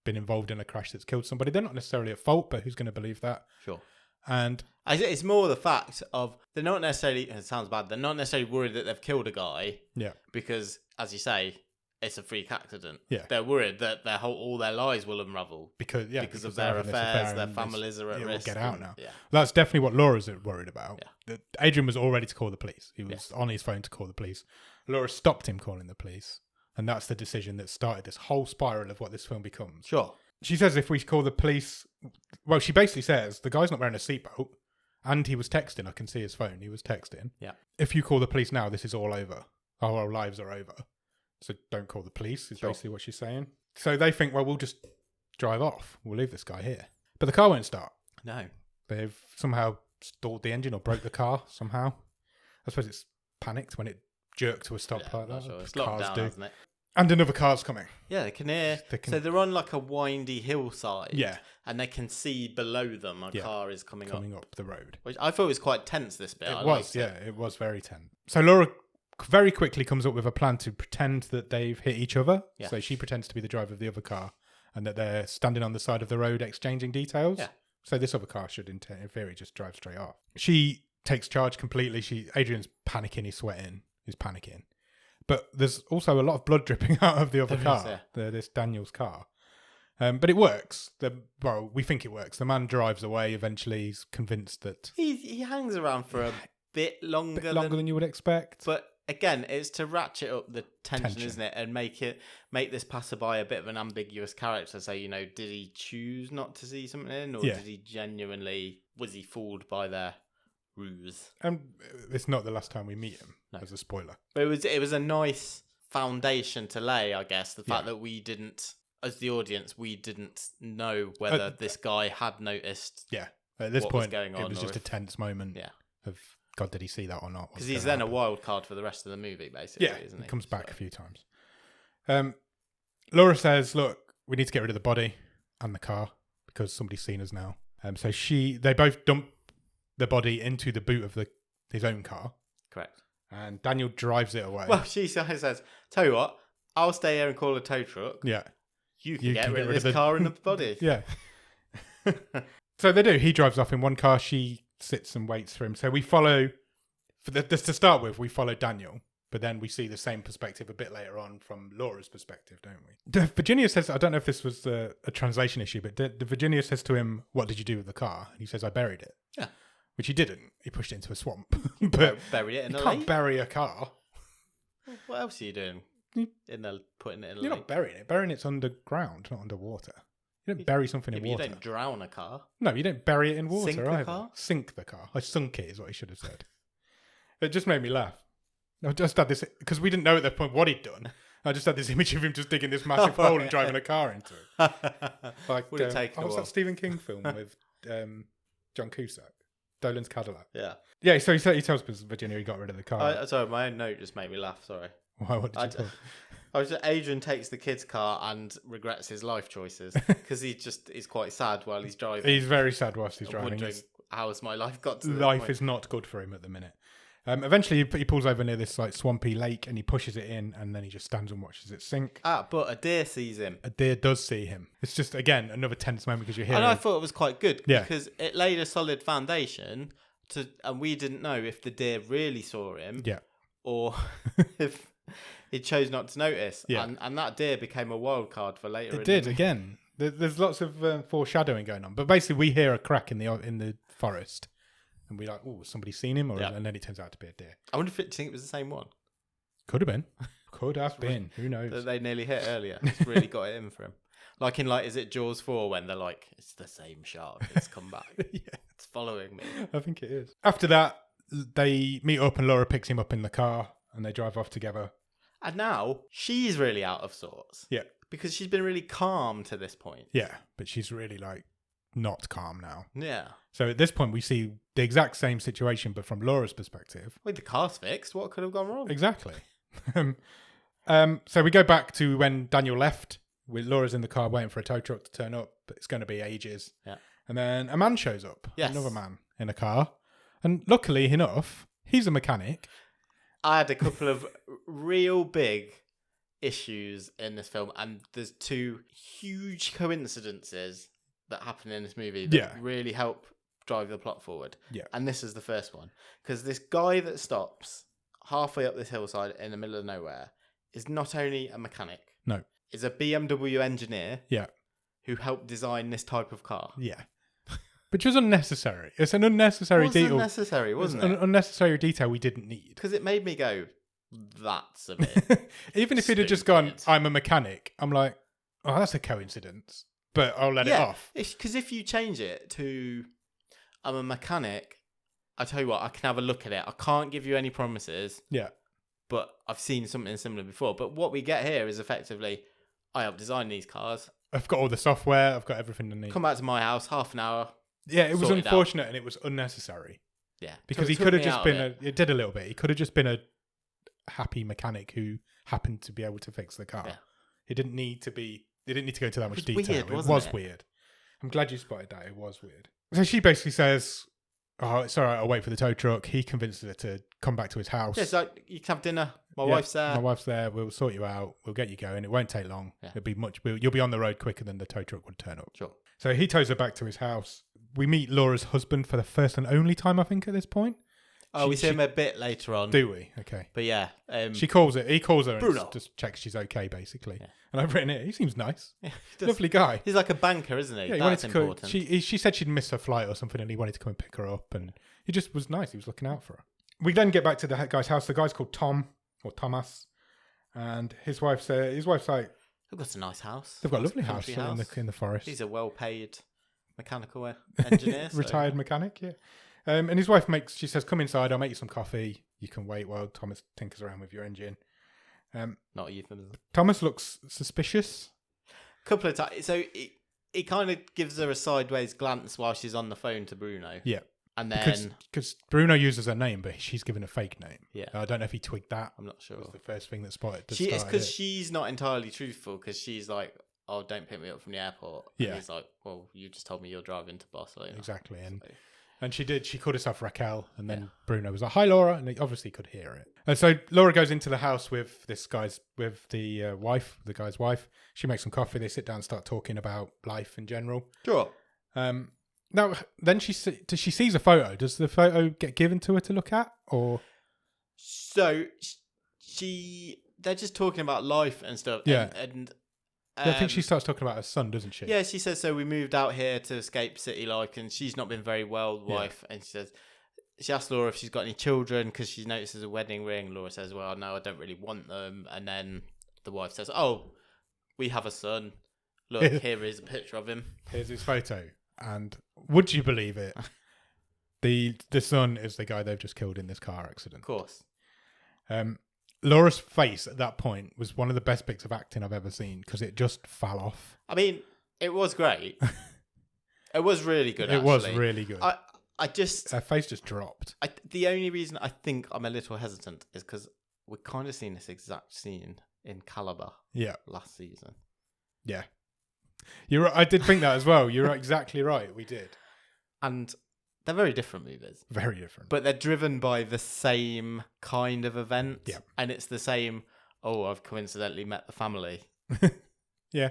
been involved in a crash that's killed somebody. They're not necessarily at fault, but who's going to believe that? Sure. And it's more the fact of they're not necessarily, it sounds bad, they're not necessarily worried that they've killed a guy. Yeah. Because, as you say, it's a freak accident. Yeah. They're worried that all their lives will unravel. Because of their affairs, their families are at risk. Will get out now. Yeah. That's definitely what Laura's worried about. Yeah. Adrian was all ready to call the police. He was on his phone to call the police. Laura stopped him calling the police. And that's the decision that started this whole spiral of what this film becomes. Sure. She says if we call the police... Well, she basically says the guy's not wearing a seatbelt and he was texting. I can see his phone. He was texting. Yeah. If you call the police now, this is all over. Our lives are over. So don't call the police is basically what she's saying. So they think, well, we'll just drive off. We'll leave this guy here. But the car won't start. No. They've somehow stalled the engine or broke the car somehow. I suppose it's panicked when it jerked to a stop like that. Sure. It's locked down, hasn't it? And another car's coming. Yeah, they can hear. So they're on like a windy hillside. Yeah. And they can see below them a car is coming up the road. Which I thought was quite tense, this bit. It was very tense. So Laura very quickly comes up with a plan to pretend that they've hit each other. Yeah. So she pretends to be the driver of the other car and that they're standing on the side of the road exchanging details. Yeah. So this other car should, in theory, just drive straight off. She takes charge completely. Adrian's panicking, he's sweating, he's panicking. But there's also a lot of blood dripping out of the other car, this Daniel's car. But it works. We think it works. The man drives away. Eventually, he's convinced that... He hangs around for a bit longer than you would expect. But again, it's to ratchet up the tension, isn't it? And make this passerby a bit of an ambiguous character. So, did he choose not to see something? Or did he genuinely... Was he fooled by their... ruse? And it's not the last time we meet him, as a spoiler. But it was a nice foundation to lay, I guess. The fact that we didn't, as the audience, we didn't know whether this guy had noticed. Yeah, at this point, going on, it was just a tense moment. Yeah. Of God, did he see that or not? Because he's then a wild card for the rest of the movie, basically. Yeah, isn't he? Comes back a few times. Laura says, "Look, we need to get rid of the body and the car because somebody's seen us now." So they both dump the body into the boot of his own car. Correct. And Daniel drives it away. Well, she says, tell you what, I'll stay here and call a tow truck. Yeah. You can get rid of this car and the body. Yeah. So they do. He drives off in one car. She sits and waits for him. So we follow, to start with, we follow Daniel But then we see the same perspective a bit later on from Laura's perspective, don't we? Virginia says, I don't know if this was a translation issue, but Virginia says to him, "What did you do with the car?" And he says, "I buried it." Yeah. Which he didn't. He pushed it into a swamp. But bury it in you a can't lake. bury a car. What else are you doing? Putting it in a You're lake? not burying it. Burying it's underground, not underwater. You don't bury something in water. You don't drown a car. No, you don't bury it in water Sink the either. car? Sink the car. I sunk it is what he should have said. It just made me laugh. I just had this, because we didn't know at that point what he'd done. I just had this image of him just digging this massive hole and driving a car into it. Like, Would it take what's that Stephen King film with John Cusack? Dolan's Cadillac. Yeah. Yeah, so he tells Virginia he got rid of the car. Sorry, my own note just made me laugh. Sorry. Why? What did you put? Adrian takes the kid's car and regrets his life choices because he's quite sad while he's driving. He's very sad whilst he's driving. Wondering how has my life got to this life point? Is not good for him at the minute. Eventually, he pulls over near this like swampy lake and he pushes it in, and then he just stands and watches it sink. But a deer sees him. A deer does see him. It's just again another tense moment because you hear. And I thought it was quite good Yeah. because it laid a solid foundation and we didn't know if the deer really saw him, Yeah. or if he chose not to notice. Yeah. And that deer became a wild card for later. It did again. There's lots of foreshadowing going on, but basically we hear a crack in the forest. And we're like, oh, somebody seen him? And then it turns out to be a deer. I wonder if you think it was the same one. Could have been. Could have been. Who knows? That they nearly hit earlier. It's really got it in for him. Like in is it Jaws 4 when they're like, it's the same shark. It's come back. Yeah. It's following me. I think it is. After that, they meet up and Laura picks him up in the car and they drive off together. And now she's really out of sorts. Yeah. Because she's been really calm to this point. Yeah. But she's really not calm now. Yeah. So at this point, we see the exact same situation, but from Laura's perspective. Wait, the car's fixed. What could have gone wrong? Exactly. So we go back to when Daniel left. With Laura's in the car waiting for a tow truck to turn up, but it's going to be ages. Yeah. And then a man shows up. Yes. Another man in a car. And luckily enough, he's a mechanic. I had a couple of real big issues in this film, and there's two huge coincidences that happen in this movie that really help drive the plot forward. Yeah. And this is the first one. Because this guy that stops halfway up this hillside in the middle of nowhere is not only a mechanic. No. Is a BMW engineer. Yeah. Who helped design this type of car. Yeah. Which was unnecessary. It's an unnecessary detail. Unnecessary, wasn't it? An unnecessary detail we didn't need. Because it made me go, that's a bit Even if he'd have just gone, I'm a mechanic, I'm like, oh, that's a coincidence. But I'll let it off. Because if you change it to, I'm a mechanic, I tell you what, I can have a look at it. I can't give you any promises. Yeah. But I've seen something similar before. But what we get here is effectively, I helped design these cars. I've got all the software. I've got everything I need. Come back to my house, half an hour. Yeah, it was unfortunate and it was unnecessary. Yeah. Because he could have just been it did a little bit. He could have just been a happy mechanic who happened to be able to fix the car. Yeah. He didn't need to go into that much detail. Weird, it was weird. I'm glad you spotted that. It was weird. So she basically says, oh, it's all right, I'll wait for the tow truck. He convinces her to come back to his house. Yeah, so you can have dinner. My wife's there. My wife's there. We'll sort you out. We'll get you going. It won't take long. Yeah. It'll be you'll be on the road quicker than the tow truck would turn up. Sure. So he tows her back to his house. We meet Laura's husband for the first and only time, I think, at this point. Oh, we see him a bit later on. Do we? Okay. But yeah. He calls her Bruno. And just checks she's okay, basically. Yeah. And I've written it. He seems nice. Yeah, lovely guy. He's like a banker, isn't he? Yeah, That's important. She said she'd missed her flight or something and he wanted to come and pick her up. And he just was nice. He was looking out for her. We then get back to the guy's house. The guy's called Tom or Thomas. And his wife's like... They've got a nice house. They've got a lovely house in the forest. He's a well-paid mechanical engineer. Retired mechanic, yeah. And his wife she says, come inside, I'll make you some coffee. You can wait while Thomas tinkers around with your engine. Not a euphemism. Thomas looks suspicious. A couple of times. So he kind of gives her a sideways glance while she's on the phone to Bruno. Yeah. And then... Because Bruno uses her name, but she's given a fake name. Yeah. I don't know if he twigged that. I'm not sure. It was the first thing that spotted. It's because she's not entirely truthful because she's like, oh, don't pick me up from the airport. Yeah. And he's like, well, you just told me you're driving to Barcelona. Exactly. And she did. She called herself Raquel. And then Bruno was like, hi, Laura. And he obviously could hear it. And so Laura goes into the house with the guy's wife. She makes some coffee. They sit down and start talking about life in general. Sure. Now, then she sees a photo. Does the photo get given to her to look at? Or so they're just talking about life and stuff. Yeah. And I think she starts talking about her son, doesn't she? Yeah, she says, so we moved out here to escape city life, and she's not been very well, wife. And she asks Laura if she's got any children because she notices a wedding ring. Laura says, well, no, I don't really want them. And then the wife says, oh, we have a son. Look, here is a picture of him. Here's his photo. And would you believe it? The son is the guy they've just killed in this car accident. Of course. Laura's face at that point was one of the best bits of acting I've ever seen because it just fell off. I mean, it was great. It was really good, It was really good. Her face just dropped. The only reason I think I'm a little hesitant is because we've kind of seen this exact scene in Caliber last season. Yeah. You're right. I did think that as well. You're exactly right. We did. And they're very different movies. Very different. But they're driven by the same kind of event. Yeah. And it's the same, I've coincidentally met the family. Yeah.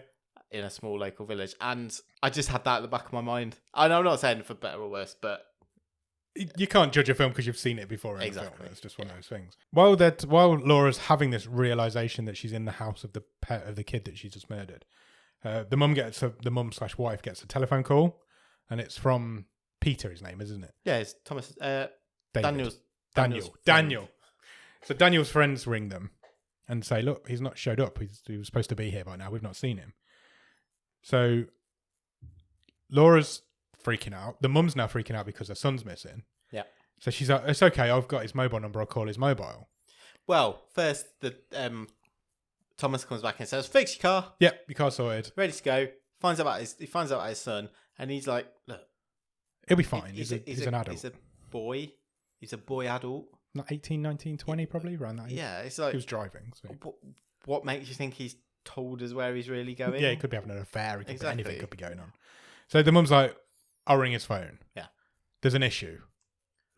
In a small local village. And I just had that at the back of my mind. And I'm not saying for better or worse, but... You can't judge a film because you've seen it before in Exactly. a film. It's just one of those things. While Laura's having this realization that she's in the house of the pet of the kid that she just murdered, the mum/wife gets a telephone call, and it's from Peter, his name, isn't it? Yeah, it's Thomas. Daniel. So Daniel's friends ring them and say, "Look, he's not showed up. He was supposed to be here by now. We've not seen him." So Laura's freaking out. The mum's now freaking out because her son's missing. Yeah. So she's like, "It's okay. I've got his mobile number. I'll call his mobile." Well, first Thomas comes back and says, "Fix your car. Yep, your car's sorted. Ready to go." He finds out about his son, and he's like, "Look, he'll be fine. He's an adult. He's a boy. He's a boy adult. Not 18, 19, 20 probably, around that age. Yeah, it's like... He was driving. So. What makes you think he's told us where he's really going? Yeah, he could be having an affair. Exactly. Anything could be going on. So the mum's like, I'll ring his phone. Yeah. There's an issue.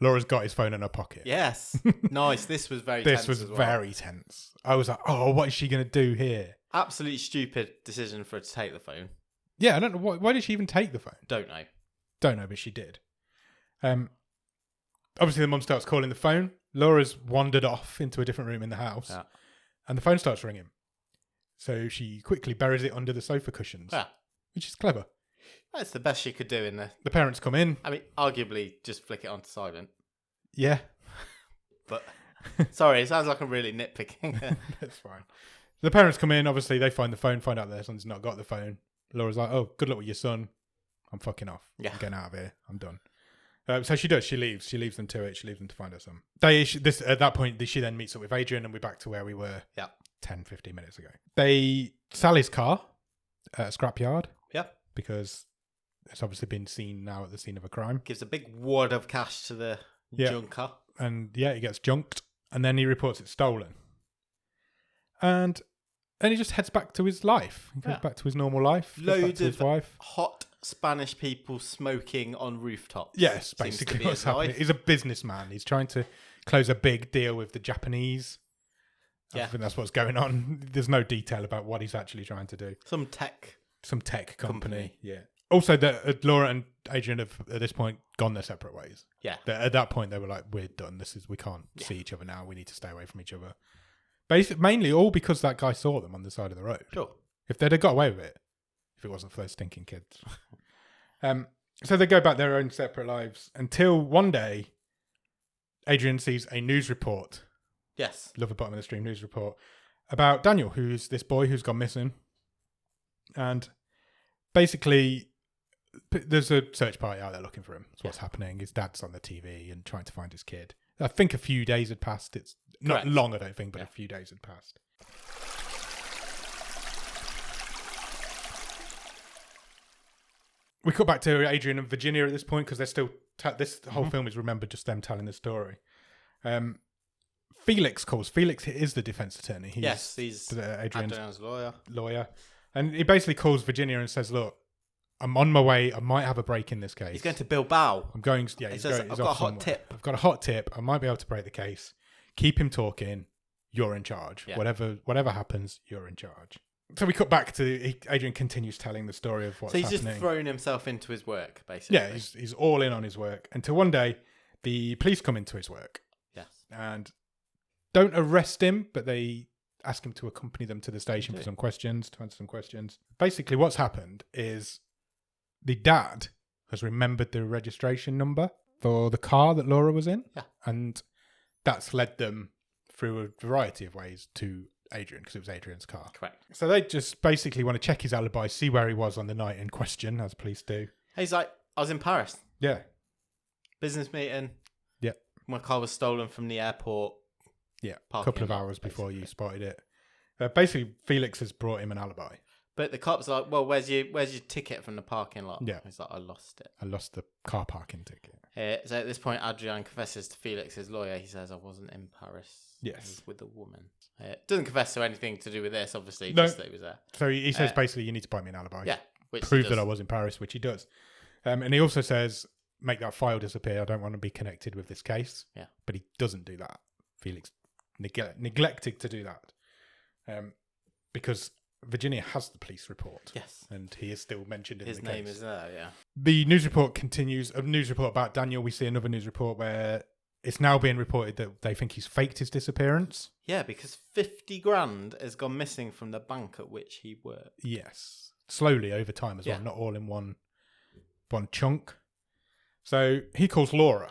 Laura's got his phone in her pocket. Yes. Nice. This was very tense. This was very tense. I was like, what is she going to do here? Absolutely stupid decision for her to take the phone. Yeah, I don't know. Why did she even take the phone? Don't know. Don't know, but she did. Obviously, the mum starts calling the phone. Laura's wandered off into a different room in the house. Yeah. And the phone starts ringing. So she quickly buries it under the sofa cushions. Yeah. Which is clever. That's the best she could do in there. The parents come in. I mean, arguably, just flick it onto silent. Yeah. But, sorry, it sounds like I'm really nitpicking. That's fine. The parents come in. Obviously, they find the phone, find out their son's not got the phone. Laura's like, good luck with your son. I'm fucking off. Yeah. I'm getting out of here. I'm done. So she does. She leaves. She leaves them to it. She leaves them to find her son. At that point, she then meets up with Adrian, and we're back to where we were 10, 15 minutes ago. They sell his car at a scrapyard. Yeah. Because it's obviously been seen now at the scene of a crime. Gives a big wad of cash to the junker. And it gets junked. And then he reports it's stolen. And then he just heads back to his life. He goes back to his normal life. Loads of his wife. Hot Spanish people smoking on rooftops. Yes, basically what's happening. He's a businessman. He's trying to close a big deal with the Japanese. I think that's what's going on. There's no detail about what he's actually trying to do. Some tech company. Yeah. Also, Laura and Adrian have at this point gone their separate ways. Yeah. At that point, they were like, "We're done. We can't see each other now. We need to stay away from each other." Mainly all because that guy saw them on the side of the road. Sure. If they'd have got away with it, if it wasn't for those stinking kids. So they go back their own separate lives until one day, Adrian sees a news report. Yes. Lower bottom of the stream news report about Daniel, who's this boy who's gone missing. And basically, there's a search party out there looking for him. That's what's happening. His dad's on the TV and trying to find his kid. I think a few days had passed. It's not long, I don't think, but a few days had passed. We cut back to Adrian and Virginia at this point because they're still... this whole film is remembered just them telling the story. Felix calls. Felix is the defense attorney. He's Adrian's lawyer. And he basically calls Virginia and says, "Look, I'm on my way. I might have a break in this case." He's going to Bilbao. I'm going... Yeah, I've got a hot tip. I've got a hot tip. I might be able to break the case. Keep him talking. You're in charge. Yeah. Whatever happens, you're in charge. So we cut back to Adrian continues telling the story of what's happening. So he's just thrown himself into his work, basically. Yeah, he's all in on his work. Until one day, the police come into his work. Yes. And don't arrest him, but they ask him to accompany them to the station for some questions, to answer some questions. Basically, what's happened is the dad has remembered the registration number for the car that Laura was in. Yeah. And that's led them through a variety of ways to Adrian, because it was Adrian's car. Correct. So they just basically want to check his alibi, see where he was on the night in question, as police do. He's like, I was in Paris. Yeah. Business meeting. Yeah. My car was stolen from the airport. Yeah. A couple of hours before you spotted it. Basically, Felix has brought him an alibi. But the cops are like, well, where's your ticket from the parking lot? Yeah. He's like, I lost it. I lost the car parking ticket. So at this point, Adrian confesses to Felix's lawyer. He says, I wasn't in Paris. Yes. I was with a woman. Doesn't confess to anything to do with this, obviously, no. just that he was there. So he says, basically, you need to buy me an alibi. Yeah. Which prove that I was in Paris, which he does. And he also says, make that file disappear. I don't want to be connected with this case. Yeah. But he doesn't do that. Felix neglected to do that. Because Virginia has the police report. Yes. And he is still mentioned in the case. His name is there, yeah. The news report continues. A news report about Daniel. We see another news report where it's now being reported that they think he's faked his disappearance. Yeah, because 50 grand has gone missing from the bank at which he worked. Yes. Slowly over time as well, not all in one chunk. So he calls Laura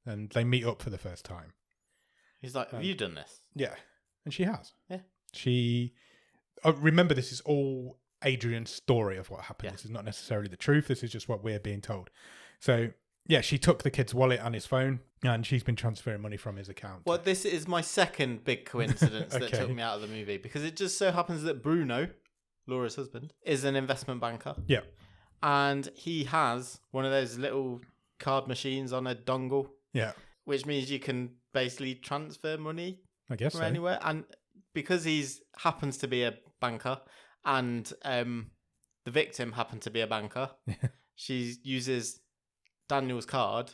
and they meet up for the first time. He's like, have you done this? Yeah. And she has. Yeah. Remember, this is all Adrian's story of what happened. Yeah. This is not necessarily the truth. This is just what we're being told. So, yeah, she took the kid's wallet and his phone, and she's been transferring money from his account. Well, this is my second big coincidence that took me out of the movie, because it just so happens that Bruno, Laura's husband, is an investment banker. Yeah. And he has one of those little card machines on a dongle. Yeah. Which means you can basically transfer money from anywhere. And because he's happens to be a banker and the victim happened to be a banker, she uses Daniel's card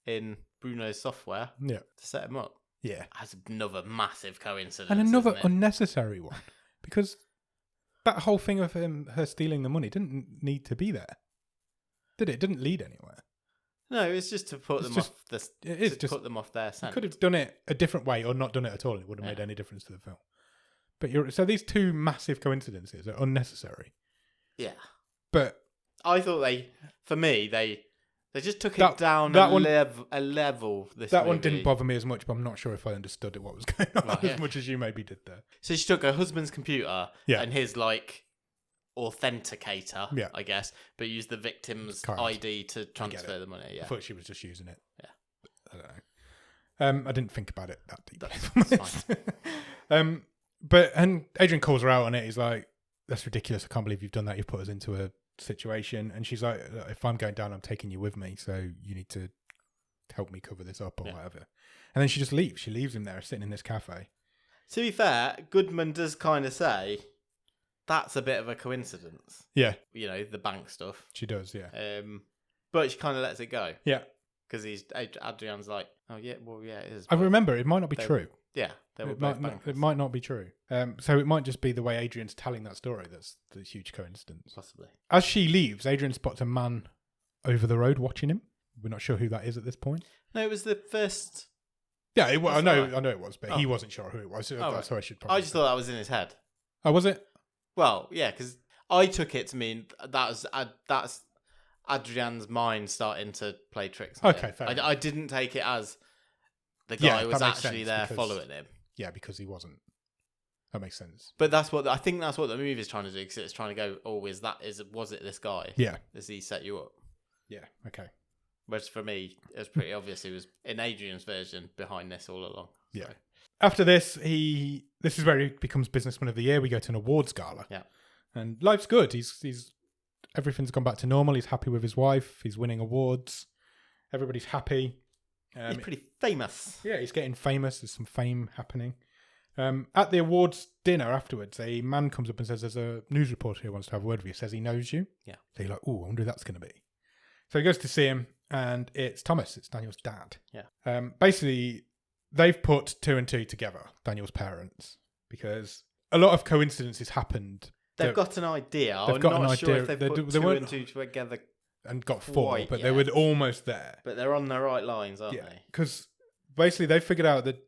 in Bruno's software to set him up. Yeah. That's another massive coincidence. And another unnecessary one. Because that whole thing of her stealing the money didn't need to be there. Did it? It didn't lead anywhere. No, it's just to put them off their scent. You could have done it a different way or not done it at all. It wouldn't have made any difference to the film. But so these two massive coincidences are unnecessary. Yeah. But I thought they just took it down a level. That one didn't bother me as much, but I'm not sure if I understood what was going on as much as you maybe did there. So she took her husband's computer and his authenticator, I guess, but used the victim's ID to transfer the money. Yeah. I thought she was just using it. Yeah. I don't know. I didn't think about it that deeply. That's fine. And Adrian calls her out on it. He's like, that's ridiculous. I can't believe you've done that. You've put us into a situation. And she's like, if I'm going down, I'm taking you with me. So you need to help me cover this up or whatever. And then she just leaves. She leaves him there sitting in this cafe. To be fair, Goodman does kind of say that's a bit of a coincidence. Yeah. You know, the bank stuff. She does, yeah. But she kind of lets it go. Yeah. Because Adrian's like, oh, yeah, well, yeah, it is. I remember, it might not be true. Yeah. It might not be true. So it might just be the way Adrian's telling that story that's the huge coincidence. Possibly. As she leaves, Adrian spots a man over the road watching him. We're not sure who that is at this point. No, it was the first... Yeah, I know it was, but he wasn't sure who it was. So that's why I should probably... I just thought that was in his head. Oh, was it? Well, yeah, because I took it to mean that's Adrian's mind starting to play tricks on him. Fair enough. I didn't take it as the guy was actually there following him. Yeah, because he wasn't. That makes sense. But I think that's what the movie is trying to do, because it's trying to go, oh, was it this guy? Yeah. Does he set you up? Yeah, okay. Whereas for me, it was pretty obvious he was in Adrian's version behind this all along. Yeah. So. After this, this is where he becomes Businessman of the Year. We go to an awards gala. Yeah. And life's good. He's everything's gone back to normal. He's happy with his wife. He's winning awards. Everybody's happy. He's pretty famous. Yeah, he's getting famous. There's some fame happening. At the awards dinner afterwards, a man comes up and says, there's a news reporter who wants to have a word with you. Says he knows you. Yeah. So you're like, oh, I wonder who that's going to be. So he goes to see him, and it's Thomas. It's Daniel's dad. Yeah. Basically, they've put two and two together, Daniel's parents, because a lot of coincidences happened. They've got an idea. I'm not sure if they've put two and two together and got four, but they were almost there. But they're on the right lines, aren't they? Because basically they figured out that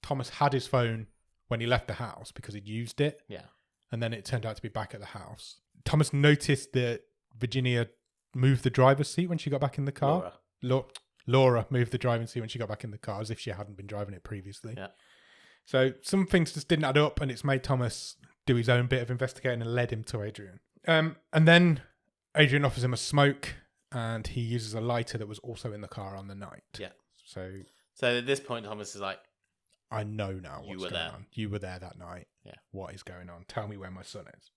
Thomas had his phone when he left the house because he'd used it. Yeah. And then it turned out to be back at the house. Thomas noticed that Virginia moved the driver's seat when she got back in the car. Laura moved the driving seat when she got back in the car as if she hadn't been driving it previously. Yeah. So some things just didn't add up, and it's made Thomas do his own bit of investigating and led him to Adrian. And then Adrian offers him a smoke, and he uses a lighter that was also in the car on the night. Yeah. So at this point, Thomas is like, I know now what's going there. on. You were there that night. Yeah. What is going on? Tell me where my son is.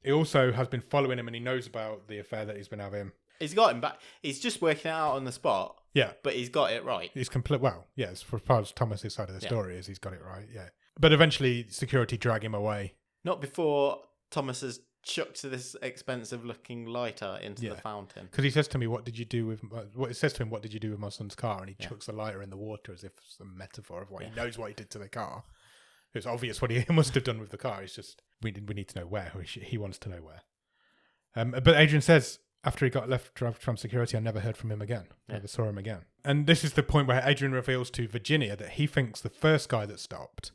He also has been following him, and he knows about the affair that he's been having. He's got him back. He's just working it out on the spot. Yeah. But he's got it right. He's complete. Well, yes, for as far as Thomas's side of the story is, he's got it right. Yeah. But eventually, security drag him away. Not before Thomas has chucked this expensive-looking lighter into the fountain. Because he says to me, "What did you do with?" It says to him, "What did you do with my son's car?" And he chucks the lighter in the water as if it's a metaphor of what he knows what he did to the car. It's obvious what he must have done with the car. It's just we need to know where. He wants to know where. But Adrian says, after he got left from security, I never heard from him again. Never saw him again. And this is the point where Adrian reveals to Virginia that he thinks the first guy that stopped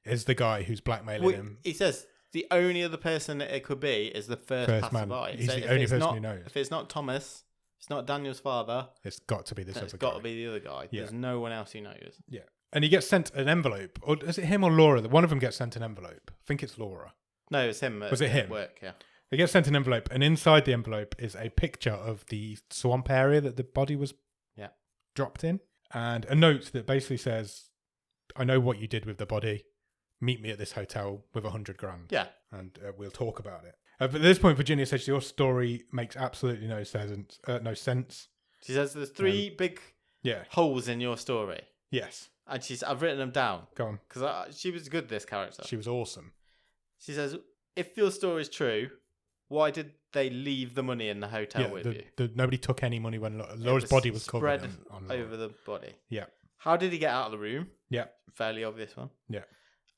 is the guy who's blackmailing him. He says the only other person that it could be is the first man. passerby. He's the only person who knows. If it's not Thomas, it's not Daniel's father. It's got to be this other guy. It's got to be the other guy. Yeah. There's no one else who knows. Yeah. And he gets sent an envelope. Or is it him or Laura? One of them gets sent an envelope. I think it's Laura. No, it's him. Was it him? At work, yeah. He gets sent an envelope, and inside the envelope is a picture of the swamp area that the body was dropped in, and a note that basically says, I know what you did with the body. Meet me at this hotel with $100,000. Yeah. And we'll talk about it. But at this point, Virginia says your story makes absolutely no sense. She says there's three big holes in your story. Yes. And I've written them down. Go on. Because she was good, this character. She was awesome. She says, if your story is true, why did they leave the money in the hotel with you? Nobody took any money when Laura's body was covered spread on over the body. Yeah. How did he get out of the room? Yeah. Fairly obvious one. Yeah.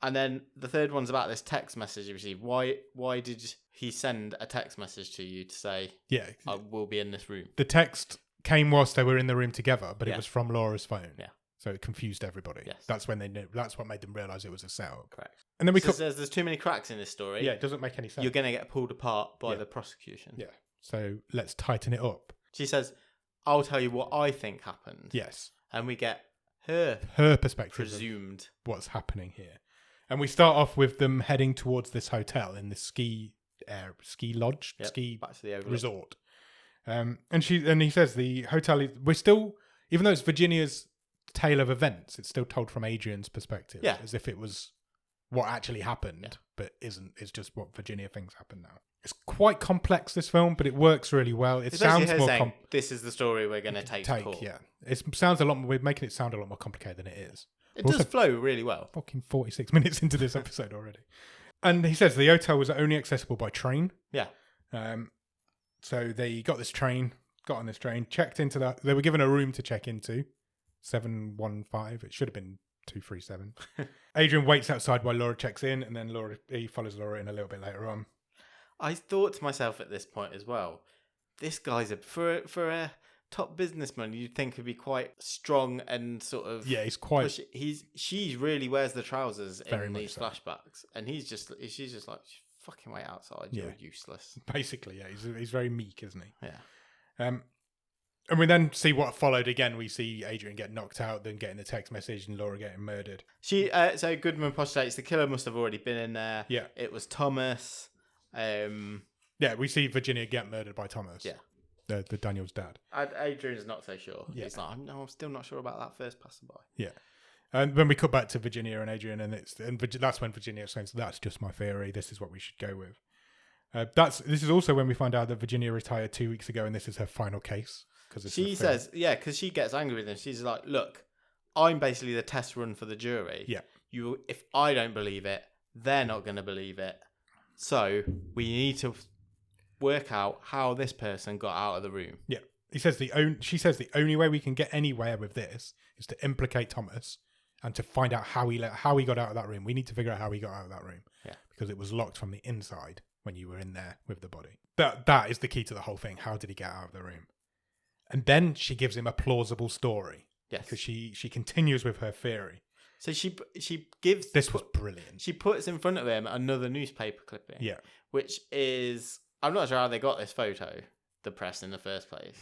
And then the third one's about this text message you received. Why did he send a text message to you to say, I will be in this room? The text came whilst they were in the room together, but it was from Laura's phone. Yeah. So it confused everybody. Yes. That's when they knew. That's what made them realise it was a setup. Correct. And then says there's too many cracks in this story. Yeah, it doesn't make any sense. You're going to get pulled apart by the prosecution. Yeah. So let's tighten it up. She says, I'll tell you what I think happened. Yes. And we get her perspective. Presumed. What's happening here. And we start off with them heading towards this hotel in the ski lodge, ski back to the resort. And he says the hotel, we're still, even though it's Virginia's tale of events, it's still told from Adrian's perspective. Yeah. As if it was what actually happened, but isn't. It's just what Virginia thinks happened now. It's quite complex, this film, but it works really well. It sounds more saying, this is the story we're going to take to court. Yeah. It sounds a lot more, we're making it sound a lot more complicated than it is. It does flow really well. Fucking 46 minutes into this episode already. And he says the hotel was only accessible by train. Yeah. So they got on this train, checked into that. They were given a room to check into, 715. It should have been 237. Adrian waits outside while Laura checks in, and then he follows Laura in a little bit later on. I thought to myself at this point as well, this guy's for a top businessman, you'd think he'd be quite strong and sort of he's quite. She really wears the trousers in these flashbacks, and she's just like, fucking wait outside, you're useless. Basically, yeah, he's very meek, isn't he? Yeah. And we then see what followed again. We see Adrian get knocked out, then getting the text message, and Laura getting murdered. So Goodman postulates the killer must have already been in there. Yeah, it was Thomas. We see Virginia get murdered by Thomas. Yeah. The Daniel's dad. Adrian's not so sure. Yeah. He's like, I'm still not sure about that first passerby. Yeah. And when we cut back to Virginia and Adrian, and that's when Virginia explains, that's just my theory. This is what we should go with. This is also when we find out that Virginia retired 2 weeks ago, and this is her final case. She says, because she gets angry with him. She's like, look, I'm basically the test run for the jury. Yeah. If I don't believe it, they're not going to believe it. So we need to work out how this person got out of the room. Yeah. She says the only way we can get anywhere with this is to implicate Thomas and to find out how he got out of that room. We need to figure out how he got out of that room. Yeah. Because it was locked from the inside when you were in there with the body. That is the key to the whole thing. How did he get out of the room? And then she gives him a plausible story. Yes. Because she continues with her theory. So she gives... This was brilliant. She puts in front of him another newspaper clipping. Yeah. Which is... I'm not sure how they got this photo, the press, in the first place.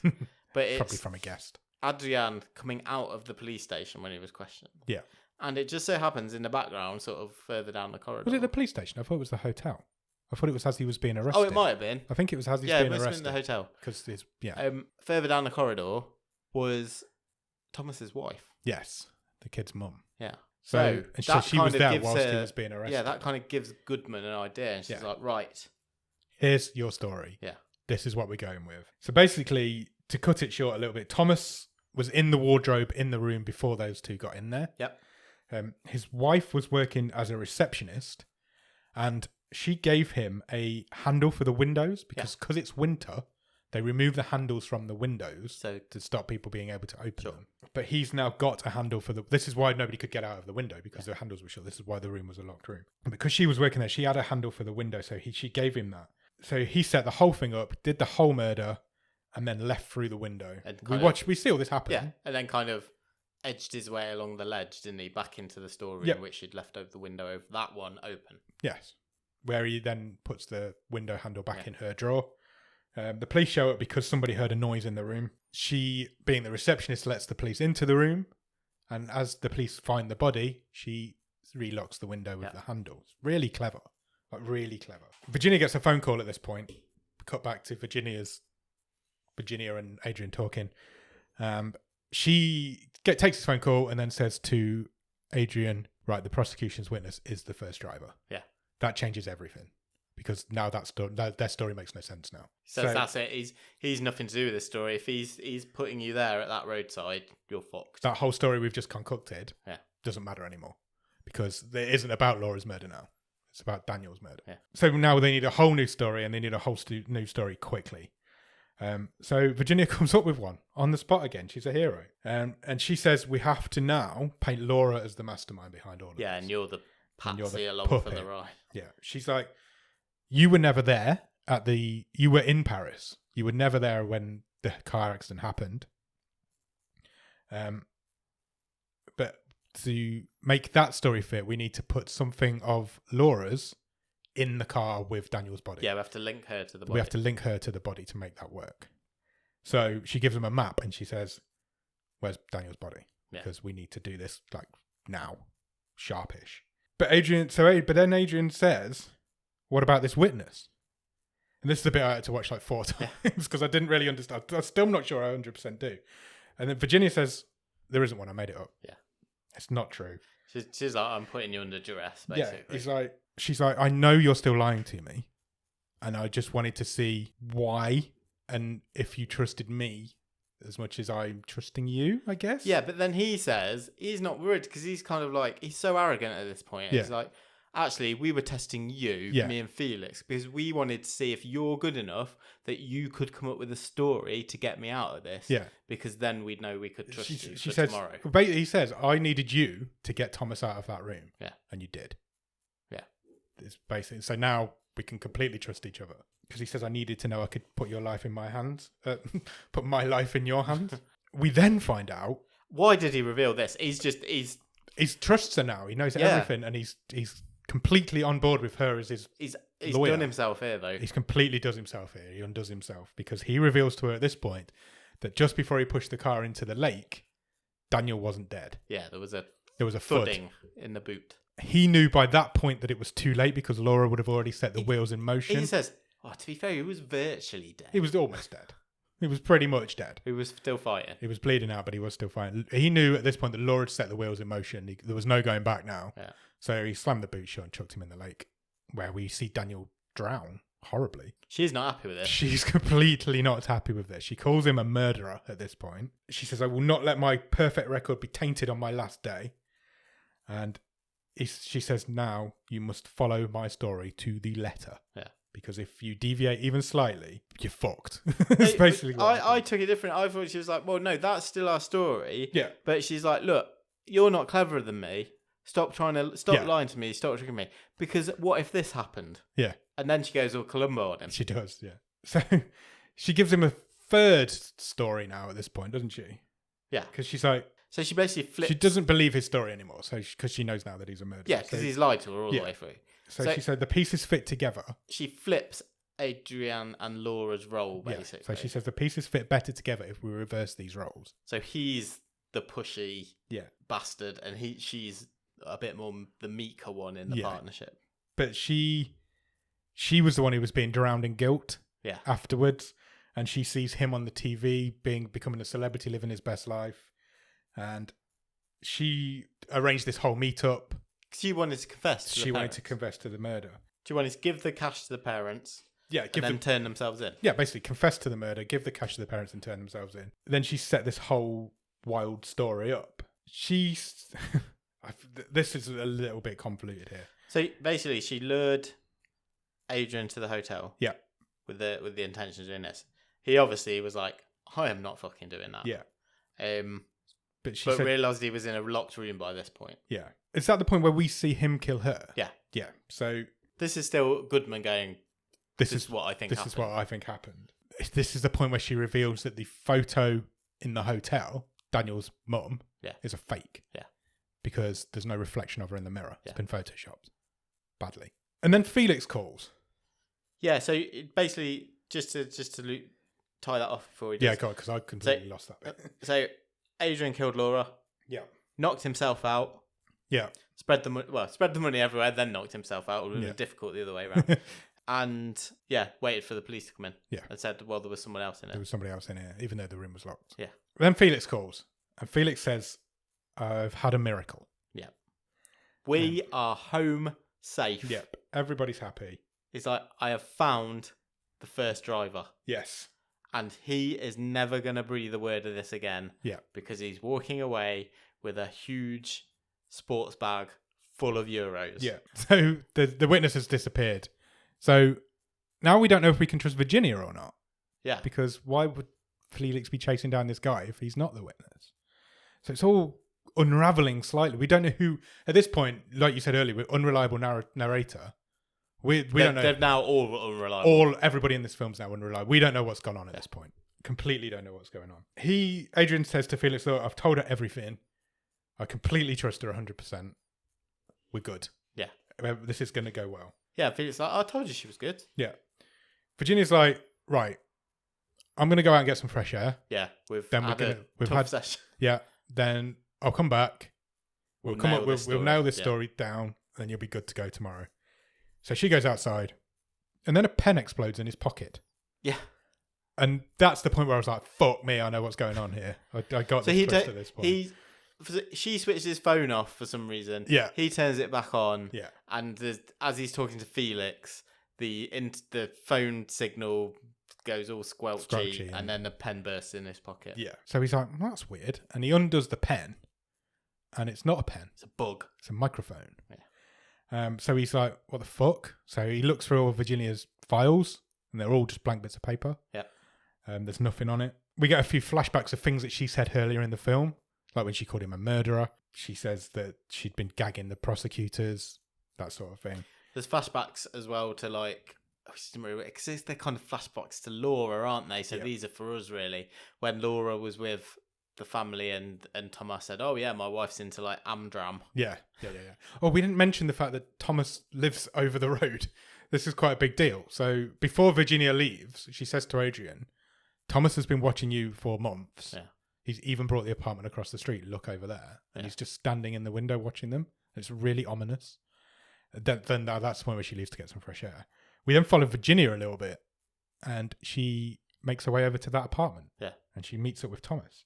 But it's... Probably from a guest. Adrian coming out of the police station when he was questioned. Yeah. And it just so happens in the background, sort of further down the corridor. Was it the police station? I thought it was the hotel. I thought it was as he was being arrested. Oh, it might have been. I think it was as he's being being arrested. arrested. Yeah, it must have been the hotel. Because it's, yeah. Further down the corridor was Thomas's wife. Yes, the kid's mum. Yeah. So she was there whilst he was being arrested. Yeah, that kind of gives Goodman an idea. And she's like, right. Here's your story. Yeah. This is what we're going with. So basically, to cut it short a little bit, Thomas was in the wardrobe in the room before those two got in there. Yep. His wife was working as a receptionist, and she gave him a handle for the windows because it's winter. They remove the handles from the windows to stop people being able to open them. But he's now got a handle for the... This is why nobody could get out of the window, because the handles were shut. This is why the room was a locked room. And because she was working there, she had a handle for the window, so she gave him that. So he set the whole thing up, did the whole murder, and then left through the window. We see all this happen. Yeah, and then kind of edged his way along the ledge, didn't he, back into the storeroom, which he'd left over the window, over that one open. Yes. Where he then puts the window handle back in her drawer. The police show up because somebody heard a noise in the room. She, being the receptionist, lets the police into the room. And as the police find the body, she relocks the window with the handles. Really clever. Like, really clever. Virginia gets a phone call at this point. Cut back to Virginia and Adrian talking. She takes this phone call and then says to Adrian, right, the prosecution's witness is the first driver. Yeah. That changes everything. Because now their story makes no sense now. So that's it. He's nothing to do with this story. If he's putting you there at that roadside, you're fucked. That whole story we've just concocted doesn't matter anymore. Because it isn't about Laura's murder now. It's about Daniel's murder. Yeah. So now they need a whole new story, and they need a whole new story quickly. So Virginia comes up with one on the spot again. She's a hero. And she says, we have to now paint Laura as the mastermind behind all of this. Yeah, and you're the patsy along for the ride. Yeah. She's like, you were never there you were in Paris. You were never there when the car accident happened. But to make that story fit, we need to put something of Laura's in the car with Daniel's body. Yeah, we have to link her to the body. We have to link her to the body to make that work. So she gives him a map and she says, where's Daniel's body? Because we need to do this like now, sharpish. But then Adrian says, what about this witness? And this is the bit I had to watch like 4 times because I didn't really understand. I'm still not sure I 100% do. And then Virginia says, there isn't one. I made it up. Yeah. It's not true. She's like, I'm putting you under duress, basically. Yeah. She's like, I know you're still lying to me. And I just wanted to see why and if you trusted me as much as I'm trusting you, I guess. Yeah, but then he says he's not worried because he's kind of like, he's so arrogant at this point. Yeah. He's like, actually, we were testing you, me and Felix, because we wanted to see if you're good enough that you could come up with a story to get me out of this. Yeah. Because then we'd know we could trust you for tomorrow. He says, I needed you to get Thomas out of that room. Yeah. And you did. Yeah. It's basically, so now we can completely trust each other. Because he says, I needed to know I could put your life in my hands. Put my life in your hands. We then find out. Why did he reveal this? He trusts her now. He knows everything, and he's completely on board with her as his He's lawyer. Done himself here, though. He's completely does himself here. He undoes himself because he reveals to her at this point that just before he pushed the car into the lake, Daniel wasn't dead. Yeah, there was a thudding in the boot. He knew by that point that it was too late because Laura would have already set the wheels in motion. He says, to be fair, he was virtually dead. He was almost dead. He was pretty much dead. He was still fighting. He was bleeding out, but he was still fighting. He knew at this point that Laura had set the wheels in motion. There was no going back now. Yeah. So he slammed the boot shut and chucked him in the lake, where we see Daniel drown horribly. She's not happy with this. She's completely not happy with this. She calls him a murderer at this point. She says, I will not let my perfect record be tainted on my last day. And she says, now you must follow my story to the letter. Yeah. Because if you deviate even slightly, you're fucked. That's basically what I took it different. I thought she was like, well, no, that's still our story. Yeah. But she's like, look, you're not cleverer than me. Stop lying to me. Stop tricking me. Because what if this happened? Yeah. And then she goes all Columbo on him. She does, yeah. So she gives him a third story now at this point, doesn't she? Yeah. Because she's like... So she basically flips. She doesn't believe his story anymore, so because she knows now that he's a murderer. Yeah, because he's lied to her all the way through. So she said the pieces fit together. She flips Adrian and Laura's role, basically. So she says the pieces fit better together if we reverse these roles. So he's the pushy bastard, and she's a bit more the meeker one in the partnership. But she was the one who was being drowned in guilt afterwards, and she sees him on the TV becoming a celebrity, living his best life, and she arranged this whole meetup. She wanted to confess to the parents. She wanted to confess to the murder. She wanted to give the cash to the parents. Yeah, and then turn themselves in. Yeah, basically confess to the murder, give the cash to the parents, and turn themselves in. Then she set this whole wild story up. This is a little bit convoluted here. So basically, she lured Adrian to the hotel. Yeah, with the intention of doing this. He obviously was like, "I am not fucking doing that." Yeah. But she realised he was in a locked room by this point. Yeah. Is that the point where we see him kill her? Yeah. Yeah. So this is still Goodman going, This is what I think happened. This is what I think happened. This is the point where she reveals that the photo in the hotel, Daniel's mum, is a fake. Yeah. Because there's no reflection of her in the mirror. It's been photoshopped badly. And then Felix calls. Yeah, so basically, just to tie that off before we do. Yeah, God, because I completely lost that bit. So Adrian killed Laura. Yeah. Knocked himself out. Yeah. Spread the money everywhere, then knocked himself out. It would have been difficult the other way around. And waited for the police to come in. Yeah. And said, well, there was someone else in it. There was somebody else in here, even though the room was locked. Yeah. Then Felix calls, and Felix says, I've had a miracle. Yeah. We are home safe. Yep. Everybody's happy. He's like, I have found the first driver. Yes. And he is never going to breathe a word of this again. Yeah. Because he's walking away with a huge sports bag full of euros. Yeah. So the witness has disappeared. So now we don't know if we can trust Virginia or not. Yeah. Because why would Felix be chasing down this guy if he's not the witness? So it's all unraveling slightly. We don't know who, at this point, like you said earlier, with unreliable narrator. We don't know. They're now all unreliable. Everybody in this film's now unreliable. We don't know what's gone on at this point. Completely don't know what's going on. Adrian says to Felix, look, I've told her everything. I completely trust her 100%. We're good. Yeah. This is going to go well. Yeah, Felix like, I told you she was good. Yeah. Virginia's like, right, I'm going to go out and get some fresh air. Yeah, we've had session. Yeah, then I'll come back. We'll nail this story down, and you'll be good to go tomorrow. So she goes outside, and then a pen explodes in his pocket. Yeah. And that's the point where I was like, fuck me, I know what's going on here. I got this twist at this point. She switches his phone off for some reason. Yeah. He turns it back on. Yeah. And as he's talking to Felix, the phone signal goes all squelchy and then the pen bursts in his pocket. Yeah. So he's like, well, that's weird. And he undoes the pen, and it's not a pen. It's a bug. It's a microphone. Yeah. So he's like, what the fuck? So he looks through all of Virginia's files, and they're all just blank bits of paper. Yeah. There's nothing on it. We get a few flashbacks of things that she said earlier in the film, like when she called him a murderer. She says that she'd been gagging the prosecutors, that sort of thing. There's flashbacks as well to because they're kind of flashbacks to Laura, aren't they? So these are for us really. When Laura was with the family and Thomas said, oh yeah, my wife's into like Amdram. Yeah. Oh, we didn't mention the fact that Thomas lives over the road. This is quite a big deal. So before Virginia leaves, she says to Adrian, Thomas has been watching you for months. Yeah. He's even brought the apartment across the street. Look over there. And he's just standing in the window watching them. It's really ominous. Then that's the point where she leaves to get some fresh air. We then follow Virginia a little bit, and she makes her way over to that apartment. Yeah. And she meets up with Thomas.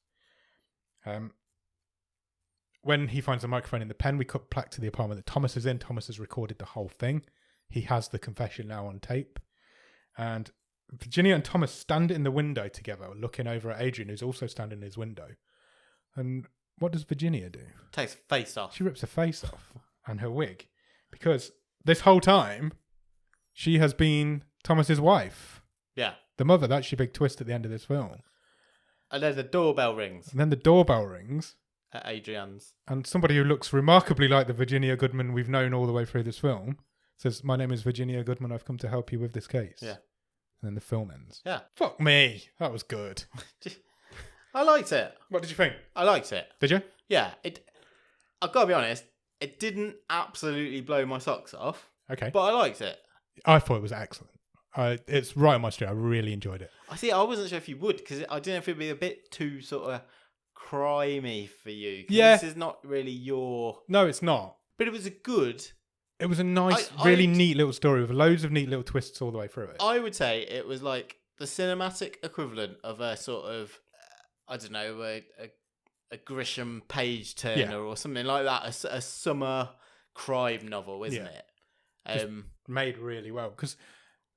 When he finds the microphone in the pen, we cut back to the apartment that Thomas is in. Thomas has recorded the whole thing. He has the confession now on tape. And Virginia and Thomas stand in the window together, looking over at Adrian, who's also standing in his window. And what does Virginia do? Takes her face off. She rips her face off and her wig. Because this whole time, she has been Thomas's wife. Yeah. The mother. That's your big twist at the end of this film. And then the doorbell rings. And then the doorbell rings. At Adrian's. And somebody who looks remarkably like the Virginia Goodman we've known all the way through this film says, my name is Virginia Goodman. I've come to help you with this case. Yeah. And then the film ends. Yeah. Fuck me. That was good. I liked it. What did you think? I liked it. Did you? Yeah, I've got to be honest, it didn't absolutely blow my socks off, Okay. but I liked it. I thought it was excellent. It's right on my street. I really enjoyed it. I wasn't sure if you would, because I didn't know if it'd be a bit too sort of crimey for you. Yeah. This is not really your... No, it's not. But it was a good... It was a nice, really neat little story with loads of neat little twists all the way through it. I would say it was like the cinematic equivalent of a sort of, I don't know, a Grisham page turner or something like that. A summer crime novel, isn't it? Just made really well. Because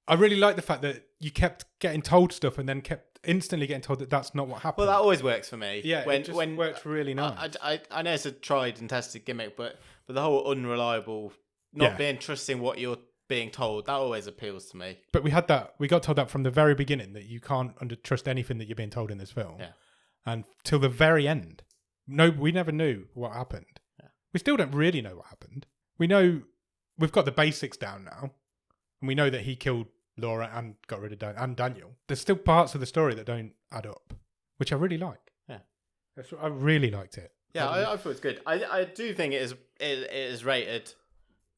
I really like the fact that you kept getting told stuff and then kept instantly getting told that that's not what happened. Well, that always works for me. Yeah, it just works really nice. I know it's a tried and tested gimmick, but the whole unreliable, not being trusting what you're being told, that always appeals to me. But we got told that from the very beginning, that you can't trust anything that you're being told in this film. Yeah. And till the very end. No, we never knew what happened. Yeah. We still don't really know what happened. We know we've got the basics down now. And we know that he killed Laura and got rid of and Daniel. There's still parts of the story that don't add up, which I really like. Yeah. I really liked it. Yeah, I thought it was good. I do think it is rated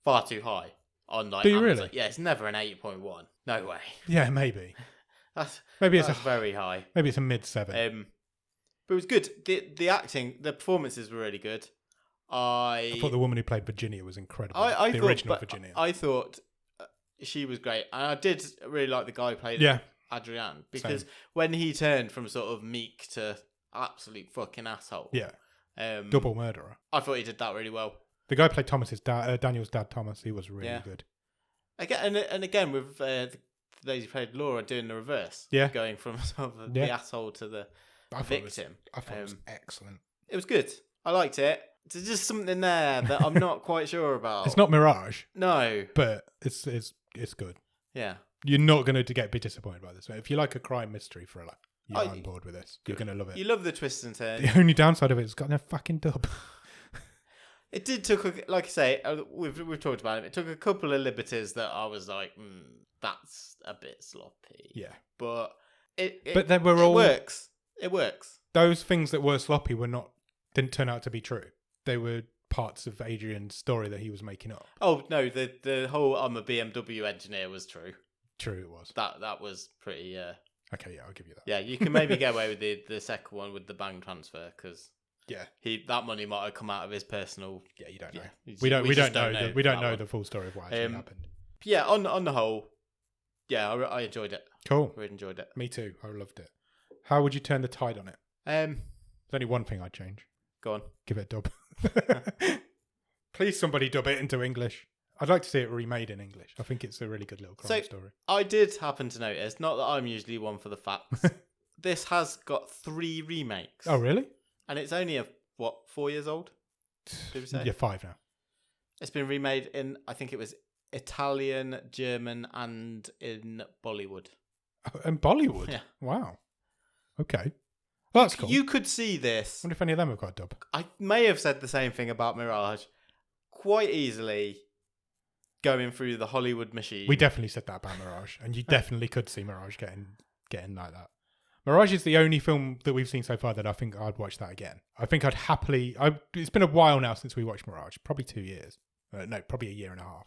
far too high on like. Do you Amazon. really? Yeah, it's never an 8.1. No way. Yeah, maybe. That's very high. Maybe it's a mid-7. But it was good. The acting, the performances were really good. I thought the woman who played Virginia was incredible. The original Virginia. I thought she was great, and I did really like the guy who played Adrian, because when he turned from sort of meek to absolute fucking asshole, double murderer, I thought he did that really well. The guy who played Thomas's dad, Daniel's dad, Thomas, he was really good. Again with the lady who played Laura doing the reverse, going from sort of the asshole to the victim. I thought it was excellent. It was good. I liked it. There's just something there that I'm not quite sure about. It's not Mirage. No. But it's good. Yeah. You're not going to be disappointed by this. If you like a crime mystery thriller, you're on board with this. You're going to love it. You love the twists and turns. The only downside of it is it's got no fucking dub. It did like I say, we've talked about it. It took a couple of liberties that I was like, that's a bit sloppy. Yeah. But it works. It works. Those things that were sloppy didn't turn out to be true. They were parts of Adrian's story that he was making up. Oh no, the whole I'm a BMW engineer was true. True, it was. That was pretty. Okay, yeah, I'll give you that. Yeah, you can maybe get away with the second one with the bank transfer because that money might have come out of his personal. Yeah, you don't know. Yeah, we don't know. We don't know the full story of what actually happened. Yeah, on the whole, I enjoyed it. Cool. Really enjoyed it. Me too. I loved it. How would you turn the tide on it? There's only one thing I'd change. Go on. Give it a dub. Please, somebody dub it into English. I'd like to see it remade in English. I think it's a really good little crime story. I did happen to notice, not that I'm usually one for the facts, this has got 3 remakes. Oh, really? And it's only 4 years old? Did we say? Yeah, 5 now. It's been remade in, I think it was Italian, German, and in Bollywood. Oh, in Bollywood? Yeah. Wow. Okay. Well, that's cool. You could see this. I wonder if any of them have got a dub. I may have said the same thing about Mirage. Quite easily going through the Hollywood machine. We definitely said that about Mirage, and you definitely could see Mirage getting like that. Mirage is the only film that we've seen so far that I think I'd watch that again. I think I'd happily... it's been a while now since we watched Mirage. Probably 2 years. No, probably a year and a half.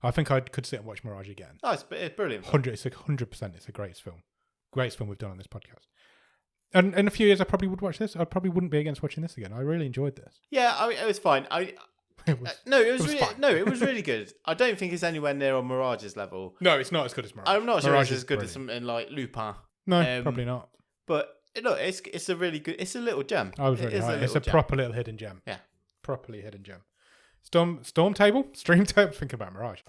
I think I could sit and watch Mirage again. Oh, it's brilliant. 100%. It's a great film. Greatest film we've done on this podcast. And in a few years, I probably would watch this. I probably wouldn't be against watching this again. I really enjoyed this. Yeah, I mean, it was fine. It was really good. I don't think it's anywhere near on Mirage's level. No, it's not as good as Mirage. I'm not sure Mirage it's as good brilliant. as something like Lupin. No, probably not. But look, it's a really good. It's a little gem. I was really right. It's a proper little hidden gem. Yeah, properly hidden gem. Stream table. Think about Mirage.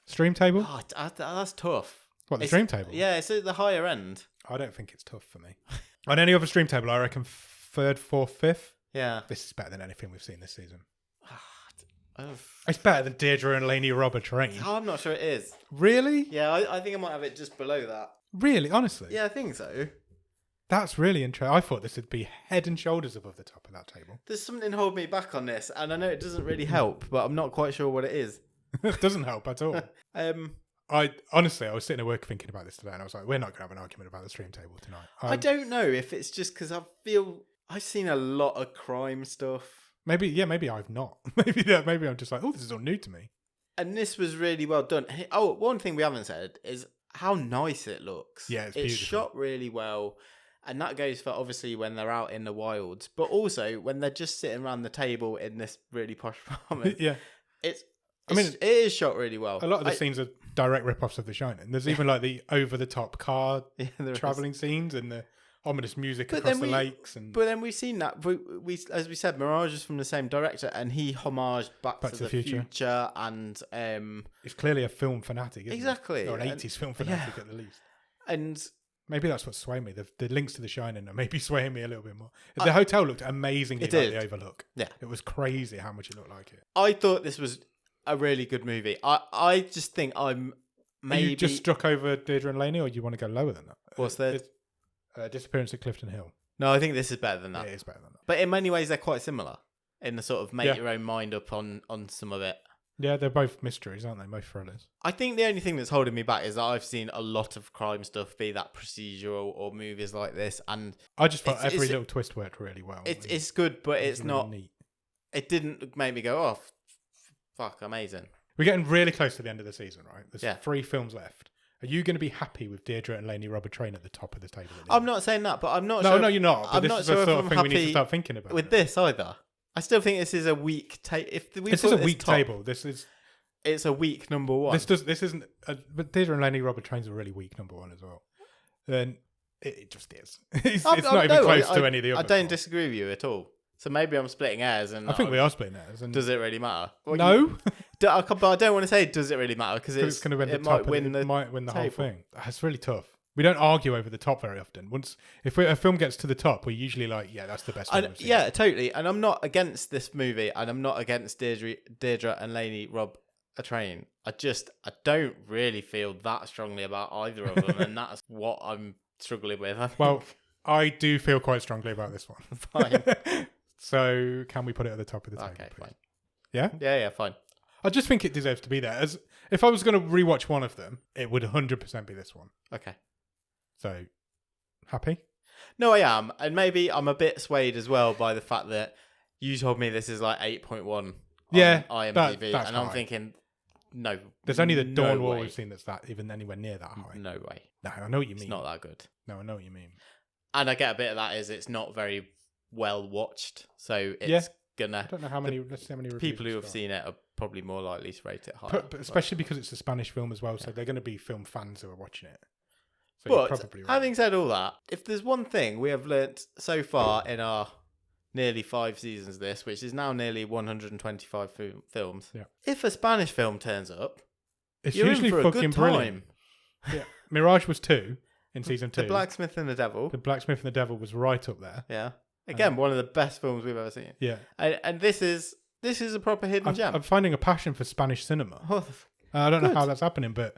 Stream table. Oh, that's tough. What, the stream table? Yeah, it's at the higher end. I don't think it's tough for me. On any other stream table, I reckon 3rd, 4th, 5th. Yeah. This is better than anything we've seen this season. Oh. It's better than Deirdre and Lainey Roberts' Reign. Oh, I'm not sure it is. Really? Yeah, I think I might have it just below that. Really? Honestly? Yeah, I think so. That's really interesting. I thought this would be head and shoulders above the top of that table. There's something holding me back on this, and I know it doesn't really help, but I'm not quite sure what it is. It doesn't help at all. I honestly, I was sitting at work thinking about this today, and I was like, we're not going to have an argument about the stream table tonight. I don't know if it's just because I feel I've seen a lot of crime stuff. Maybe I've not. Maybe I'm just like, oh, this is all new to me. And this was really well done. Oh, one thing we haven't said is how nice it looks. Yeah, it's beautiful. beautiful. Shot really well. And that goes for obviously when they're out in the wilds, but also when they're just sitting around the table in this really posh apartment. Yeah. It is shot really well. A lot of the scenes are direct rip-offs of The Shining. There's even like the over-the-top car traveling scenes and the ominous music across the lakes. But then we've seen that. We as we said, Mirage is from the same director, and he homaged Back to the Future, and it's clearly a film fanatic, isn't exactly, it? Or an 80s film fanatic at the least. And maybe that's what swayed me. The links to The Shining are maybe swaying me a little bit more. The hotel looked amazingly like the Overlook. Yeah, it was crazy how much it looked like it. I thought this was a really good movie. I just think I'm maybe... Are you just struck over Deirdre and Laney, or do you want to go lower than that? What's that? Disappearance at Clifton Hill. No, I think this is better than that. It is better than that. But in many ways, they're quite similar in the sort of make your own mind up on some of it. Yeah, they're both mysteries, aren't they? Both thrillers. I think the only thing that's holding me back is that I've seen a lot of crime stuff, be that procedural or movies like this, and I just thought every little twist worked really well. It's good, but it's really not neat. It didn't make me go, oh, fuck, amazing. We're getting really close to the end of the season, right? There's 3 films left. Are you going to be happy with Deirdre and Laney Robert Train at the top of the table? I'm not saying that, but I'm not sure. No, you're not. But I'm this not is sure the sort if of thing we need to start thinking about. With this either. I still think this is a weak table. This is a weak table. It's a weak number one. This isn't. But Deirdre and Laney Robert Train's a really weak number one as well. And it just is. It's not even close to any of the others. I don't disagree with you at all. So maybe I'm splitting hairs, and I think we are splitting hairs. And does it really matter? No, but I don't want to say does it really matter because it's going to win the top. It might win the whole thing. It's really tough. We don't argue over the top very often. If a film gets to the top, we're usually like, yeah, that's the best film. Yeah, totally. And I'm not against this movie, and I'm not against Deirdre and Laney Rob a Train. I don't really feel that strongly about either of them, and that's what I'm struggling with. Well, I do feel quite strongly about this one. Fine. So can we put it at the top of the table? Okay, please? fine. Yeah? Yeah, fine. I just think it deserves to be there. As if I was going to rewatch one of them, it would 100% be this one. Okay. So, happy? No, I am. And maybe I'm a bit swayed as well by the fact that you told me this is like 8.1 on IMDb. That's and high. I'm thinking, no. There's only the Dawn Wall way. we've seen that's even anywhere near that high. No way. No, I know what you mean. It's not that good. No, I know what you mean. And I get a bit of that is it's not very well watched. So it's gonna... I don't know how many... Let's see how many people who have seen it are probably more likely to rate it higher. But especially because it's a Spanish film as well, so they're going to be film fans who are watching it. So but probably right. Having said all that, if there's one thing we have learnt so far in our nearly 5 seasons of this, which is now nearly 125 films, if a Spanish film turns up, it's you're usually in for fucking a good brilliant. time. Yeah. Mirage was 2 in season 2. The Blacksmith and the Devil. The Blacksmith and the Devil was right up there. Yeah. Again, one of the best films we've ever seen. Yeah. And this is a proper hidden gem. I'm finding a passion for Spanish cinema. Oh, I don't know how that's happening, but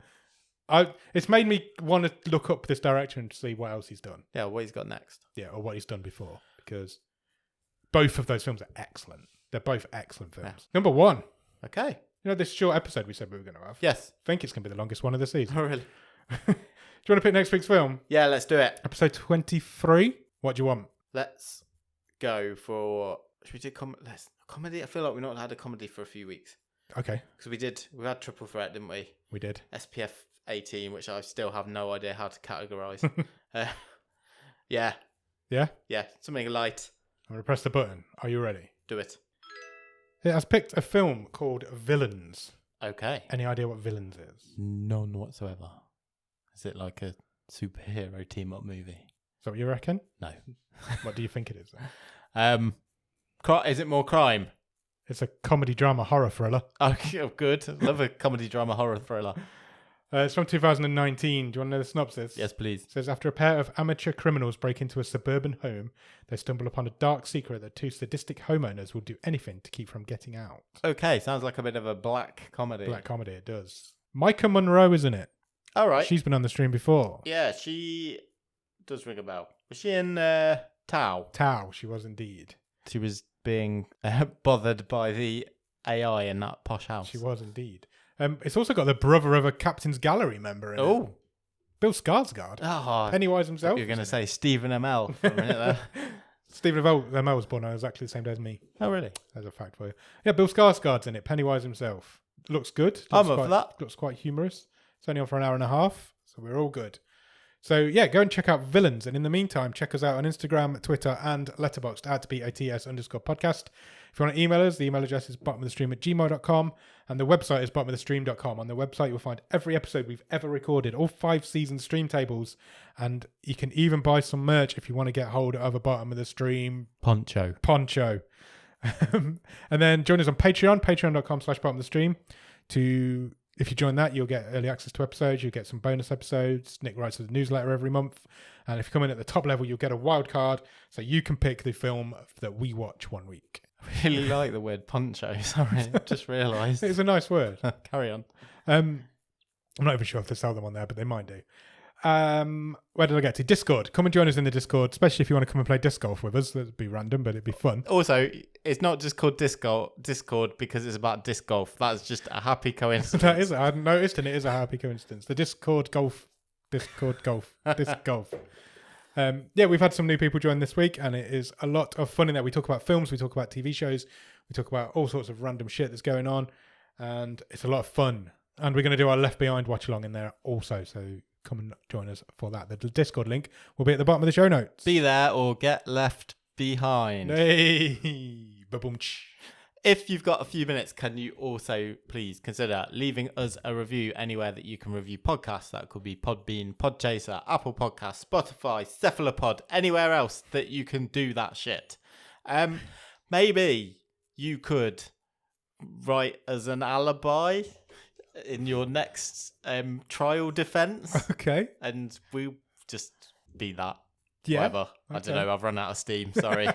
it's made me want to look up this director and see what else he's done. Yeah, what he's got next. Yeah, or what he's done before, because both of those films are excellent. They're both excellent films. Yeah. Number 1. Okay. You know this short episode we said we were going to have? Yes. I think it's going to be the longest one of the season. Oh, really? Do you want to pick next week's film? Yeah, let's do it. Episode 23. What do you want? Let's go for... Should we do comedy? I feel like we've not had a comedy for a few weeks. Okay. Because we had Triple Threat, didn't we? We did. SPF 18, which I still have no idea how to categorise. Yeah. Yeah? Yeah, something light. I'm going to press the button. Are you ready? Do it. It has picked a film called Villains. Okay. Any idea what Villains is? None whatsoever. Is it like a superhero team-up movie? Is that what you reckon? No. What do you think it is then? Is it more crime? It's a comedy drama horror thriller. Okay, good. I love a comedy drama horror thriller. It's from 2019. Do you want to know the synopsis? Yes, please. It says, after a pair of amateur criminals break into a suburban home, they stumble upon a dark secret that 2 sadistic homeowners will do anything to keep from getting out. Okay, sounds like a bit of a black comedy. Black comedy, it does. Micah Monroe, isn't it? All right. She's been on the stream before. Yeah, she does ring a bell. Was she in Tao? Tao, she was indeed. She was being bothered by the AI in that posh house. She was indeed. It's also got the brother of a Captain's Gallery member in it. Oh. Bill Skarsgård. Oh, Pennywise himself. You're going to say Stephen Amell for a minute there. Stephen Amell was born on exactly the same day as me. Oh, really? As a fact for you. Yeah, Bill Skarsgård's in it. Pennywise himself. Looks good. I'm up for that. Looks quite humorous. It's only on for an hour and a half, so we're all good. So yeah, go and check out Villains. And in the meantime, check us out on Instagram, Twitter, and Letterboxd at BATS_podcast. If you want to email us, the email address is bottomofthestream@gmail.com, and the website is bottomofthestream.com. On the website, you'll find every episode we've ever recorded, all 5 season stream tables, and you can even buy some merch if you want to get hold of a Bottom of the Stream poncho. And then join us on Patreon, patreon.com/bottomofthestream. If you join that, you'll get early access to episodes, you'll get some bonus episodes. Nick writes a newsletter every month. And if you come in at the top level, you'll get a wild card, so you can pick the film that we watch one week. I really like the word poncho. Sorry, I just realised. It's a nice word. Carry on. I'm not even sure if they sell them on there, but they might do. Where did I get to? Discord. Come and join us in the Discord, especially if you want to come and play disc golf with us. That'd be random, but it'd be fun. Also, it's not just called Discord because it's about disc golf. That's just a happy coincidence. That is, I hadn't noticed, and it is a happy coincidence. The disc golf. Disc golf. Yeah, we've had some new people join this week, and it is a lot of fun in there. We talk about films, we talk about TV shows, we talk about all sorts of random shit that's going on, and it's a lot of fun. And we're going to do our Left Behind watch along in there also, so come and join us for that. The Discord link will be at the bottom of the show notes. Be there or get left behind. Hey, ba-boom-ch. If you've got a few minutes, can you also please consider leaving us a review anywhere that you can review podcasts? That could be Podbean, Podchaser, Apple Podcasts, Spotify, Cephalopod, anywhere else that you can do that shit. Maybe you could write as an alibi in your next trial defence. Okay. And we'll just be that. Yeah. Whatever. Okay. I don't know. I've run out of steam. Sorry.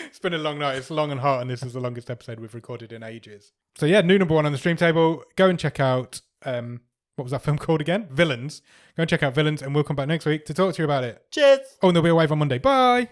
It's been a long night. It's long and hot, and this is the longest episode we've recorded in ages. So yeah, new number 1 on the stream table. Go and check out, what was that film called again? Villains. Go and check out Villains, and we'll come back next week to talk to you about it. Cheers. Oh, and there'll be a wave on Monday. Bye.